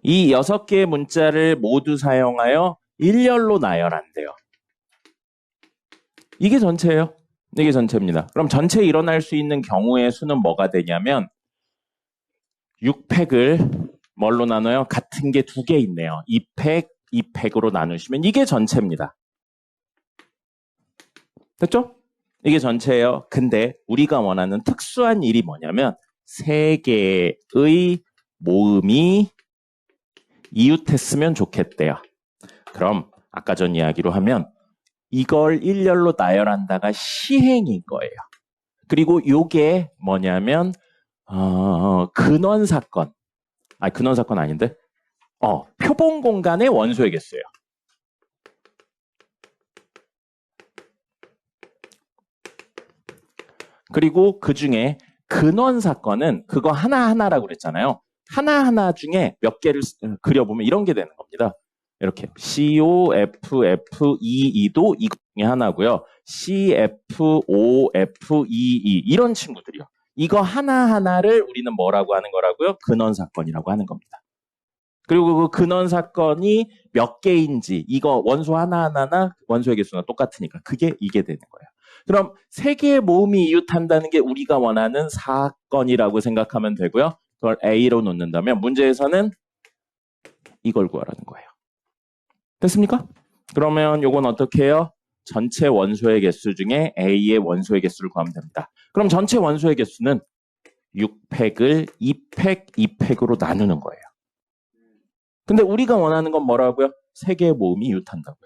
이 6개의 문자를 모두 사용하여 일렬로 나열한대요. 이게 전체예요. 이게 전체입니다. 그럼 전체 일어날 수 있는 경우의 수는 뭐가 되냐면 6팩을 뭘로 나눠요? 같은 게 2개 있네요. 2팩, 2팩으로 나누시면 이게 전체입니다. 됐죠? 이게 전체예요. 근데 우리가 원하는 특수한 일이 뭐냐면 3개의 모음이 이웃했으면 좋겠대요. 그럼 아까 전 이야기로 하면 이걸 일렬로 나열한다가 시행인 거예요. 그리고 요게 뭐냐면 근원 사건. 근원 사건 아닌데? 표본 공간의 원소의 개수예요. 그리고 그 중에 근원 사건은 그거 하나하나라고 그랬잖아요. 하나하나 중에 몇 개를 그려보면 이런 게 되는 겁니다. 이렇게 COFF22도 이거 중에 하나고요. CFOF22 이런 친구들이요. 이거 하나하나를 우리는 뭐라고 하는 거라고요? 근원 사건이라고 하는 겁니다. 그리고 그 근원 사건이 몇 개인지 이거 원소 하나하나나 원소의 개수나 똑같으니까 이게 되는 거예요. 그럼 3개의 모음이 이웃한다는 게 우리가 원하는 사건이라고 생각하면 되고요. 그걸 A로 놓는다면 문제에서는 이걸 구하라는 거예요. 됐습니까? 그러면 요건 어떻게 해요? 전체 원소의 개수 중에 A의 원소의 개수를 구하면 됩니다. 그럼 전체 원소의 개수는 6팩을 2팩, 2팩으로 나누는 거예요. 근데 우리가 원하는 건 뭐라고요? 3개의 모음이 이웃한다고요.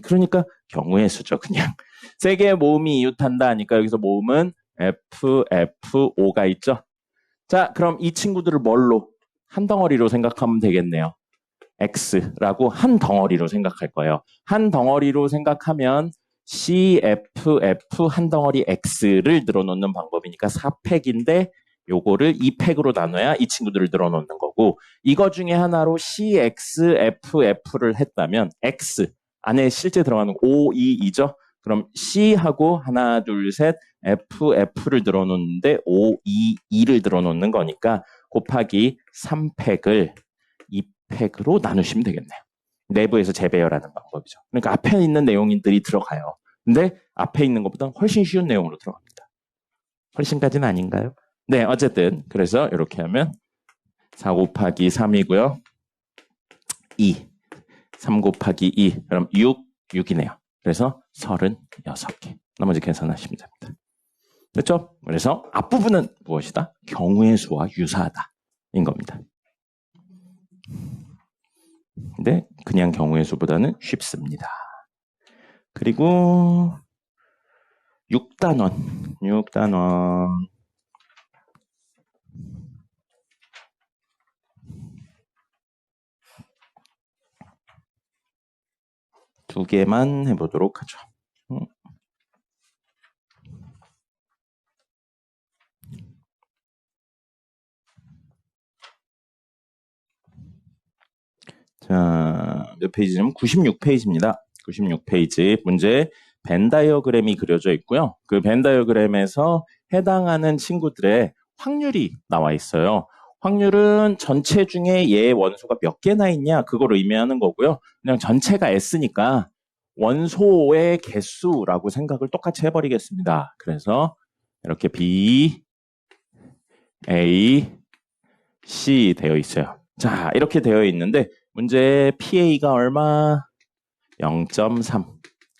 그러니까 경우의 수죠, 그냥. 3개의 모음이 이웃한다 하니까 여기서 모음은 FFO가 있죠? 자, 그럼 이 친구들을 뭘로? 한 덩어리로 생각하면 되겠네요. X라고 한 덩어리로 생각할 거예요. 한 덩어리로 생각하면 CFF 한 덩어리 X를 늘어놓는 방법이니까 4팩인데 요거를 2팩으로 나눠야 이 친구들을 늘어놓는 거고 이거 중에 하나로 CXFF를 했다면 X 안에 실제 들어가는 5, 2, 2죠? 그럼 C하고 하나, 둘, 셋 FF를 늘어놓는데 5, 2, 2를 늘어놓는 거니까 곱하기 3팩을 2팩으로 나누시면 되겠네요. 내부에서 재배열하는 방법이죠. 그러니까 앞에 있는 내용들이 들어가요. 근데 앞에 있는 것보다 훨씬 쉬운 내용으로 들어갑니다. 훨씬까지는 아닌가요? 네, 어쨌든 그래서 이렇게 하면 4 곱하기 3이고요. 2. 3 곱하기 2. 그럼 6이네요. 그래서 36개. 나머지 계산하시면 됩니다. 됐죠? 그래서 앞부분은 무엇이다? 경우의 수와 유사하다. 인 겁니다. 근데 그냥 경우의 수보다는 쉽습니다. 그리고 6단원. 6단원. 두 개만 해보도록 하죠. 자, 몇 페이지냐면 96페이지입니다. 96페이지 문제 벤 다이어그램이 그려져 있고요. 그 벤 다이어그램에서 해당하는 친구들의 확률이 나와 있어요. 확률은 전체 중에 얘의 원소가 몇 개나 있냐 그걸 의미하는 거고요. 그냥 전체가 S니까 원소의 개수라고 생각을 똑같이 해버리겠습니다. 그래서 이렇게 B, A, C 되어 있어요. 자, 이렇게 되어 있는데 문제에 PA가 얼마? 0.3.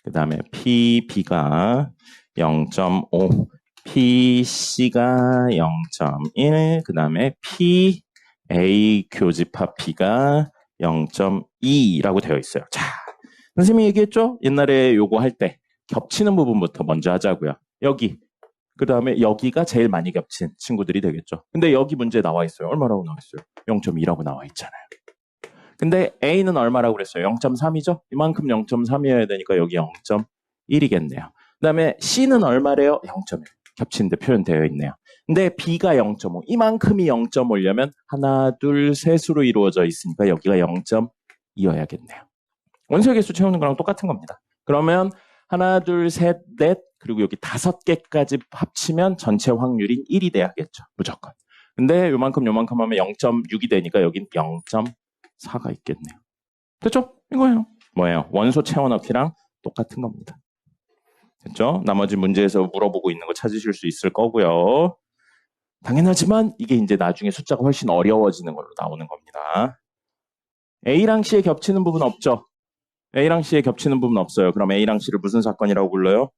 그 다음에 PB가 0.5. PC가 0.1. 그 다음에 PA 교집합 B가 0.2라고 되어 있어요. 자, 선생님이 얘기했죠? 옛날에 요거 할 때 겹치는 부분부터 먼저 하자고요. 여기. 그 다음에 여기가 제일 많이 겹친 친구들이 되겠죠. 근데 여기 문제에 나와 있어요. 얼마라고 나와 있어요? 0.2라고 나와 있잖아요. 근데 A는 얼마라고 그랬어요? 0.3이죠? 이만큼 0.3이어야 되니까 여기 0.1이겠네요. 그 다음에 C는 얼마래요? 0.1. 겹치는데 표현되어 있네요. 근데 B가 0.5. 이만큼이 0.5려면 하나, 둘, 셋으로 이루어져 있으니까 여기가 0.2여야겠네요. 원소의 개수 채우는 거랑 똑같은 겁니다. 그러면 하나, 둘, 셋, 넷, 그리고 여기 5개까지 합치면 전체 확률인 1이 돼야겠죠. 무조건. 근데 요만큼 하면 0.6이 되니까 여긴 0.4가 있겠네요. 됐죠? 이거예요. 뭐예요? 원소 채워넣기랑 똑같은 겁니다. 됐죠? 나머지 문제에서 물어보고 있는 거 찾으실 수 있을 거고요. 당연하지만 이게 이제 나중에 숫자가 훨씬 어려워지는 걸로 나오는 겁니다. A랑 C에 겹치는 부분 없죠? A랑 C에 겹치는 부분 없어요. 그럼 A랑 C를 무슨 사건이라고 불러요?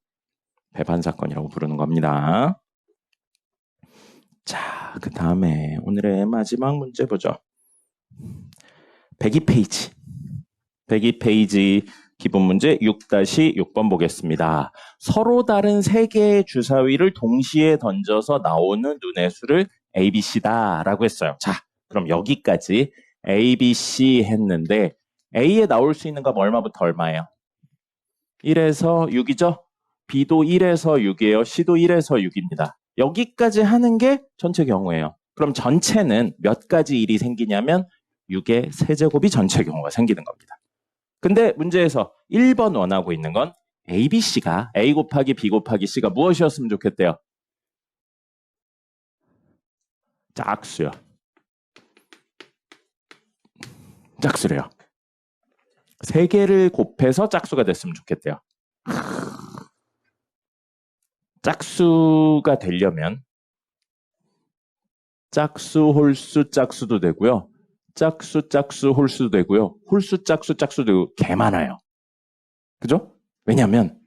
배반 사건이라고 부르는 겁니다. 자, 그 다음에 오늘의 마지막 문제 보죠. 102페이지. 102페이지 기본 문제 6-6번 보겠습니다. 서로 다른 세 개의 주사위를 동시에 던져서 나오는 눈의 수를 A, B, C다 라고 했어요. 자, 그럼 여기까지 A, B, C 했는데 A에 나올 수 있는 값 얼마부터 얼마예요? 1에서 6이죠? B도 1에서 6이에요. C도 1에서 6입니다. 여기까지 하는 게 전체 경우예요. 그럼 전체는 몇 가지 일이 생기냐면 6의 세제곱이 전체 경우가 생기는 겁니다. 근데 문제에서 1번 원하고 있는 건 A, B, C가 A 곱하기 B 곱하기 C가 무엇이었으면 좋겠대요? 짝수요. 짝수래요. 세 개를 곱해서 짝수가 됐으면 좋겠대요. 짝수가 되려면 짝수, 홀수, 짝수도 되고요. 짝수, 짝수, 홀수도 되고요. 홀수, 짝수, 짝수도 되고 개 많아요. 그죠? 왜냐하면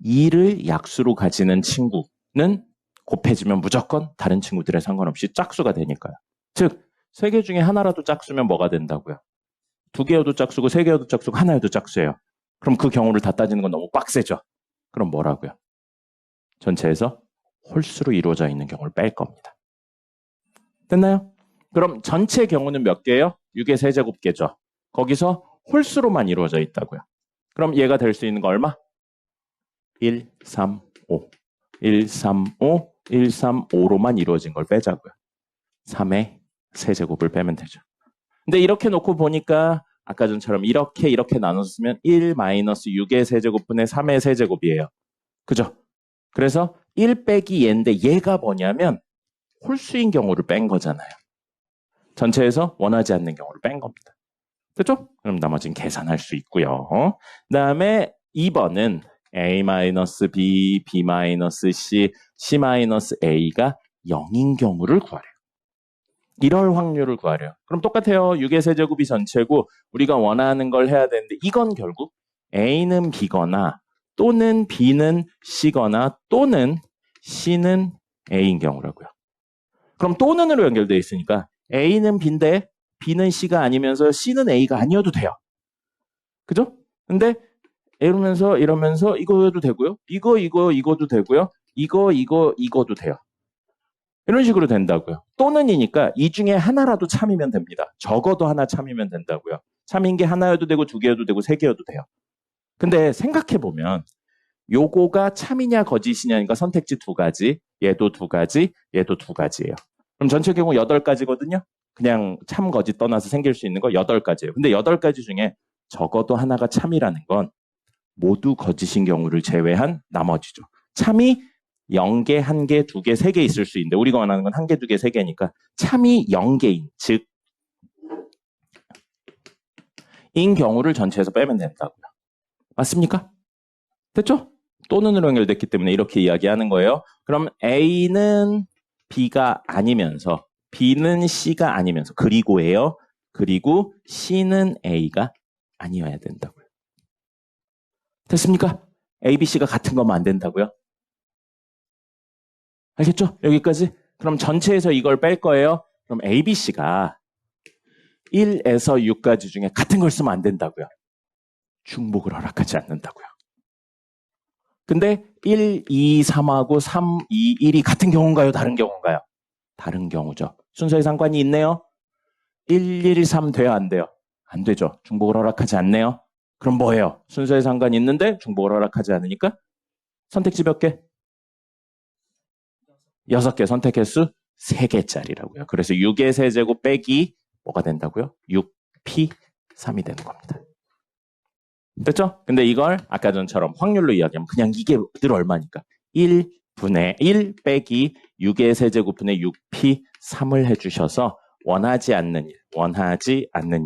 2를 약수로 가지는 친구는 곱해지면 무조건 다른 친구들에 상관없이 짝수가 되니까요. 즉, 세 개 중에 하나라도 짝수면 뭐가 된다고요? 2개여도 짝수고 3개여도 짝수고 하나여도 짝수예요. 그럼 그 경우를 다 따지는 건 너무 빡세죠? 그럼 뭐라고요? 전체에서 홀수로 이루어져 있는 경우를 뺄 겁니다. 됐나요? 그럼 전체 경우는 몇 개예요? 6의 세제곱개죠. 거기서 홀수로만 이루어져 있다고요. 그럼 얘가 될 수 있는 거 얼마? 1, 3, 5. 1, 3, 5, 1, 3, 5로만 이루어진 걸 빼자고요. 3의 세제곱을 빼면 되죠. 근데 이렇게 놓고 보니까 아까 전처럼 이렇게 나눴으면 1-6의 세제곱분의 3의 세제곱이에요. 그죠? 그래서 1 빼기 얘인데 얘가 뭐냐면 홀수인 경우를 뺀 거잖아요. 전체에서 원하지 않는 경우를 뺀 겁니다. 됐죠? 그럼 나머지는 계산할 수 있고요. 그 다음에 2번은 A-B, B-C, C-A가 0인 경우를 구하래요. 이럴 확률을 구하래요. 그럼 똑같아요. 6의 세제곱이 전체고 우리가 원하는 걸 해야 되는데 이건 결국 A는 B거나 또는 B는 C거나 또는 C는 A인 경우라고요. 그럼 또는으로 연결되어 있으니까 A는 B인데 B는 C가 아니면서 C는 A가 아니어도 돼요. 그죠? 근데 이러면서 이거도 되고요. 이거도 되고요. 이거도 돼요. 이런 식으로 된다고요. 또는이니까 이 중에 하나라도 참이면 됩니다. 적어도 하나 참이면 된다고요. 참인 게 하나여도 되고 2개여도 되고 3개여도 돼요. 근데 생각해보면 요거가 참이냐 거짓이냐니까 선택지 2가지, 얘도 2가지, 얘도 2가지예요. 그럼 전체 경우 8가지거든요. 그냥 참 거짓 떠나서 생길 수 있는 거 8가지예요. 근데 8가지 중에 적어도 하나가 참이라는 건 모두 거짓인 경우를 제외한 나머지죠. 참이 0개, 1개, 2개, 3개 있을 수 있는데 우리가 원하는 건 1개, 2개, 3개니까 참이 0개인, 즉 인 경우를 전체에서 빼면 된다고요. 맞습니까? 됐죠? 또는으로 연결됐기 때문에 이렇게 이야기하는 거예요. 그럼 A는 B가 아니면서 B는 C가 아니면서 그리고예요. 그리고 C는 A가 아니어야 된다고요. 됐습니까? A, B, C가 같은 거면 안 된다고요. 알겠죠? 여기까지? 그럼 전체에서 이걸 뺄 거예요. 그럼 A, B, C가 1에서 6까지 중에 같은 걸 쓰면 안 된다고요. 중복을 허락하지 않는다고요. 근데 1, 2, 3하고 3, 2, 1이 같은 경우인가요? 다른 경우인가요? 다른 경우죠. 순서에 상관이 있네요. 1, 1, 3 돼요? 안 돼요? 안 되죠. 중복을 허락하지 않네요. 그럼 뭐예요? 순서에 상관이 있는데 중복을 허락하지 않으니까 선택지 몇 개? 6개 선택 횟수 3개짜리라고요. 그래서 6의 세제곱 빼기 뭐가 된다고요? 6p 3이 되는 겁니다. 됐죠? 근데 이걸 아까 전처럼 확률로 이야기하면 그냥 이게 늘 얼마니까 1분의 1 빼기 6의 세제곱분의 6p 3을 해주셔서 원하지 않는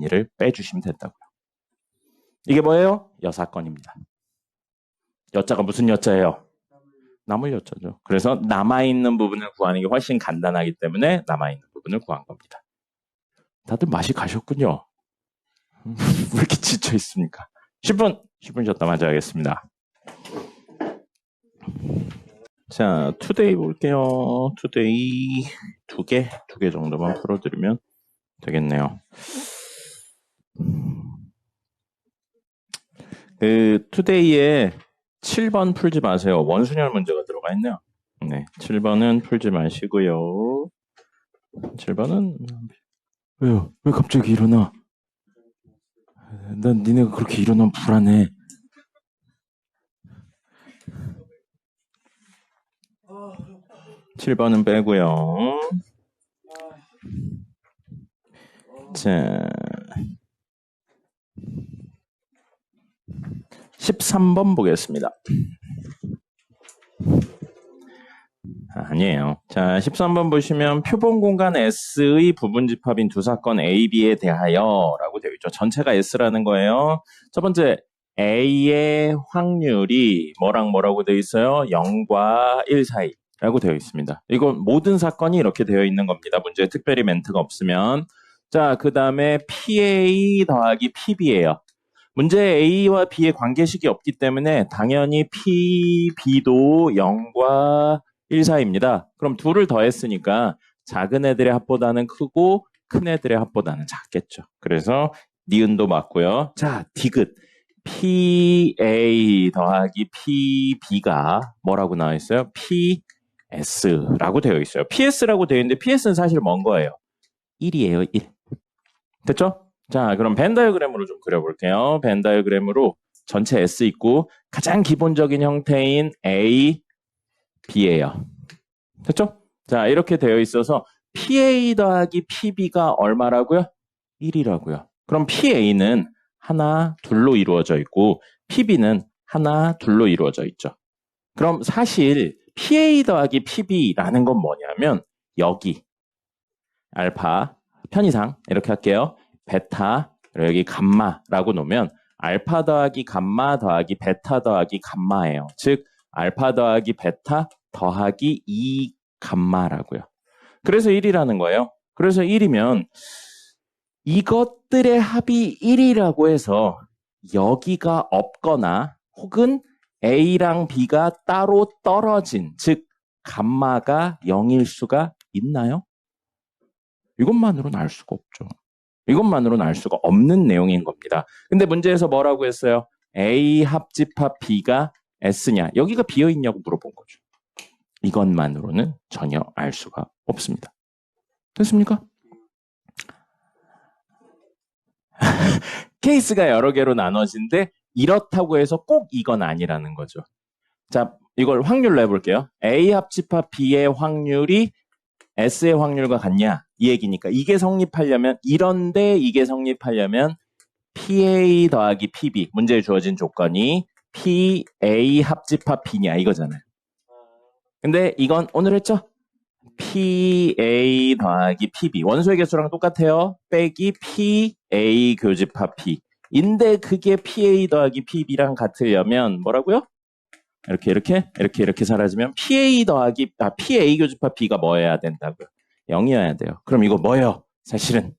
일을 빼주시면 된다고요. 이게 뭐예요? 여사건입니다. 여자가 무슨 여자예요? 남을 여자죠. 그래서 남아있는 부분을 구하는 게 훨씬 간단하기 때문에 남아있는 부분을 구한 겁니다. 다들 맛이 가셨군요. 왜 이렇게 지쳐 있습니까? 10분 쉬었다 마저 하겠습니다. 자, 투데이 볼게요. 투데이 두 개 정도만 풀어드리면 되겠네요. 투데이에 7번 풀지 마세요. 원순열 문제가 들어가 있네요. 네, 7번은 풀지 마시고요. 7번은 왜요? 왜 갑자기 일어나? 난 니네가 그렇게 일어나면 불안해. (7번은) 빼고요. 자, 13번 보겠습니다. 아니에요. 자, 13번 보시면 표본 공간 S의 부분집합인 두 사건 A, B에 대하여 라고 되어 있죠. 전체가 S라는 거예요. 첫 번째, A의 확률이 뭐라고 되어 있어요? 0과 1 사이라고 되어 있습니다. 이건 모든 사건이 이렇게 되어 있는 겁니다. 문제에 특별히 멘트가 없으면. 자, 그 다음에 PA 더하기 PB예요. 문제 A와 B의 관계식이 없기 때문에 당연히 P, B도 0과 1 사이입니다. 그럼 둘을 더했으니까 작은 애들의 합보다는 크고 큰 애들의 합보다는 작겠죠. 그래서 니은도 맞고요. 자, 디귿. PA 더하기 PB가 뭐라고 나와 있어요? PS라고 되어 있어요. PS라고 되어 있는데 PS는 사실 뭔 거예요? 1이에요, 1. 됐죠? 자, 그럼 벤 다이어그램으로 좀 그려볼게요. 벤 다이어그램으로 전체 S 있고 가장 기본적인 형태인 A, B예요. 됐죠? 자, 이렇게 되어 있어서 PA 더하기 PB가 얼마라고요? 1이라고요. 그럼 PA는 하나, 둘로 이루어져 있고 PB는 하나, 둘로 이루어져 있죠. 그럼 사실 PA 더하기 PB라는 건 뭐냐면 여기 알파, 편의상 이렇게 할게요. 베타, 그리고 여기 감마라고 놓으면 알파 더하기 감마 더하기 베타 더하기 감마예요. 즉 알파 더하기 베타 더하기 2 감마라고요. 그래서 1이라는 거예요. 그래서 1이면 이것들의 합이 1이라고 해서 여기가 없거나 혹은 A랑 B가 따로 떨어진, 즉 감마가 0일 수가 있나요? 이것만으로는 알 수가 없죠. 이것만으로는 알 수가 없는 내용인 겁니다. 근데 문제에서 뭐라고 했어요? A 합집합 B가 S냐? 여기가 비어있냐고 물어본 거죠. 이것만으로는 전혀 알 수가 없습니다. 됐습니까? 케이스가 여러 개로 나눠진데 이렇다고 해서 꼭 이건 아니라는 거죠. 자, 이걸 확률로 해볼게요. A 합집합 B의 확률이 S의 확률과 같냐? 이 얘기니까 이게 성립하려면 이런데 이게 성립하려면 PA 더하기 PB 문제에 주어진 조건이 PA 합집합 B냐 이거잖아요. 근데 이건 오늘 했죠? PA 더하기 PB 원소의 개수랑 똑같아요. 빼기 PA 교집합 B 인데 그게 PA 더하기 PB랑 같으려면 뭐라고요? 이렇게 사라지면 PA 교집합 B가 뭐여야 된다고요? 0이어야 돼요. 그럼 이거 뭐예요? 사실은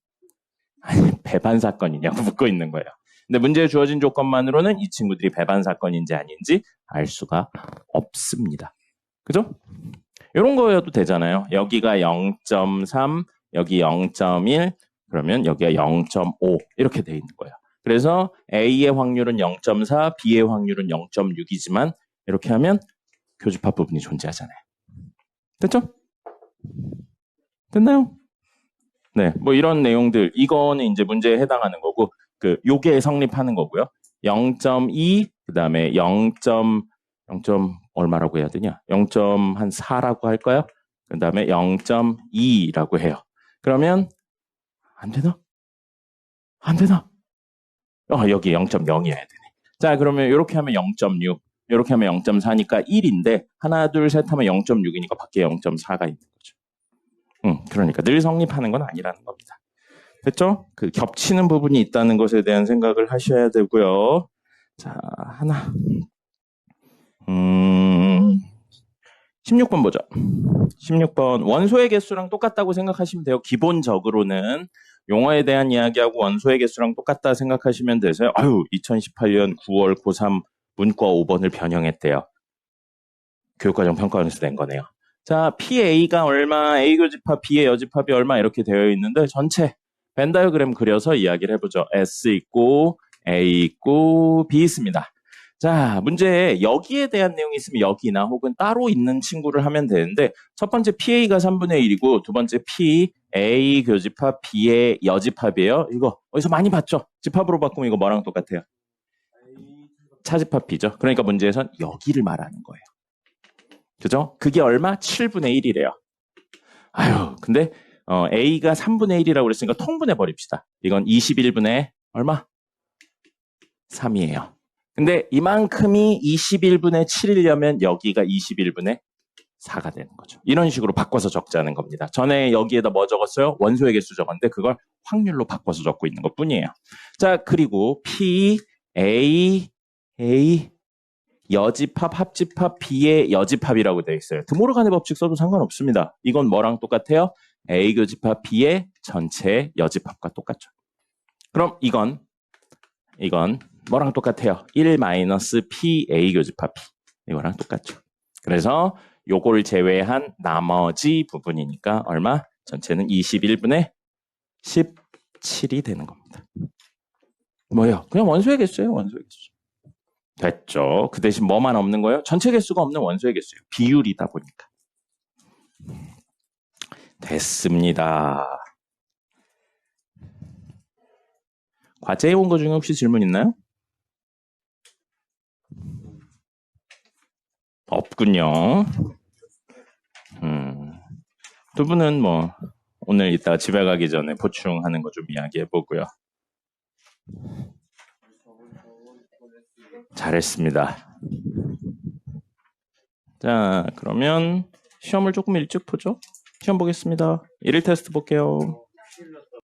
아니, 배반 사건이냐고 묻고 있는 거예요. 근데 문제에 주어진 조건만으로는 이 친구들이 배반 사건인지 아닌지 알 수가 없습니다. 그죠? 이런 거여도 되잖아요. 여기가 0.3, 여기 0.1, 그러면 여기가 0.5 이렇게 돼 있는 거예요. 그래서 A의 확률은 0.4, B의 확률은 0.6이지만 이렇게 하면 교집합 부분이 존재하잖아요. 됐죠? 됐나요? 네, 뭐 이런 내용들 이거는 이제 문제에 해당하는 거고 요게 성립하는 거고요. 0.2 그다음에 0. 얼마라고 해야 되냐? 0.4라고 할까요? 그다음에 0.2라고 해요. 그러면 안 되나? 여기 0.0이어야 되네. 자, 그러면 이렇게 하면 0.6, 이렇게 하면 0.4니까 1인데 하나, 둘, 셋 하면 0.6이니까 밖에 0.4가 있는 거죠. 그러니까 늘 성립하는 건 아니라는 겁니다. 됐죠? 그 겹치는 부분이 있다는 것에 대한 생각을 하셔야 되고요. 자, 하나. 16번 보죠. 16번 원소의 개수랑 똑같다고 생각하시면 돼요. 기본적으로는 용어에 대한 이야기하고 원소의 개수랑 똑같다 생각하시면 되세요. 2018년 9월 고3 문과 5번을 변형했대요. 교육과정 평가원에서 낸 거네요. 자, PA가 얼마, A 교집합, B의 여집합이 얼마 이렇게 되어 있는데 전체 벤 다이어그램 그려서 이야기를 해보죠. S 있고 A 있고 B 있습니다. 자, 문제에 여기에 대한 내용이 있으면 여기나 혹은 따로 있는 친구를 하면 되는데 첫 번째 PA가 3분의 1이고 두 번째 PA 교집합 B의 여집합이에요. 이거 어디서 많이 봤죠? 집합으로 바꾸면 이거 뭐랑 똑같아요? 차집합 B죠. 그러니까 문제에선 여기를 말하는 거예요. 그죠? 그게 얼마? 7분의 1이래요. 근데 A가 3분의 1이라고 그랬으니까 통분해 버립시다. 이건 21분의 얼마? 3이에요. 근데 이만큼이 21분의 7이려면 여기가 21분의 4가 되는 거죠. 이런 식으로 바꿔서 적자는 겁니다. 전에 여기에다 뭐 적었어요? 원소의 개수 적었는데 그걸 확률로 바꿔서 적고 있는 것 뿐이에요. 자, 그리고 P, A 여집합, 합집합, B의 여집합이라고 되어 있어요. 드모르간의 법칙 써도 상관없습니다. 이건 뭐랑 똑같아요? A 교집합 B의 전체 여집합과 똑같죠. 그럼 이건 뭐랑 똑같아요? 1-PA 교집합 P. 이거랑 똑같죠. 그래서 요걸 제외한 나머지 부분이니까 얼마? 전체는 21분의 17이 되는 겁니다. 뭐예요? 그냥 원소의 개수예요. 원소의 개수. 됐죠. 그 대신 뭐만 없는 거예요? 전체 개수가 없는 원소의 개수예요. 비율이다 보니까. 됐습니다. 과제해 온 거 중에 혹시 질문 있나요? 없군요. 두 분은 뭐 오늘 이따 집에 가기 전에 보충하는 거 좀 이야기해 보고요. 잘했습니다. 자, 그러면 시험을 조금 일찍 보죠. 시험 보겠습니다. 1일 테스트 볼게요.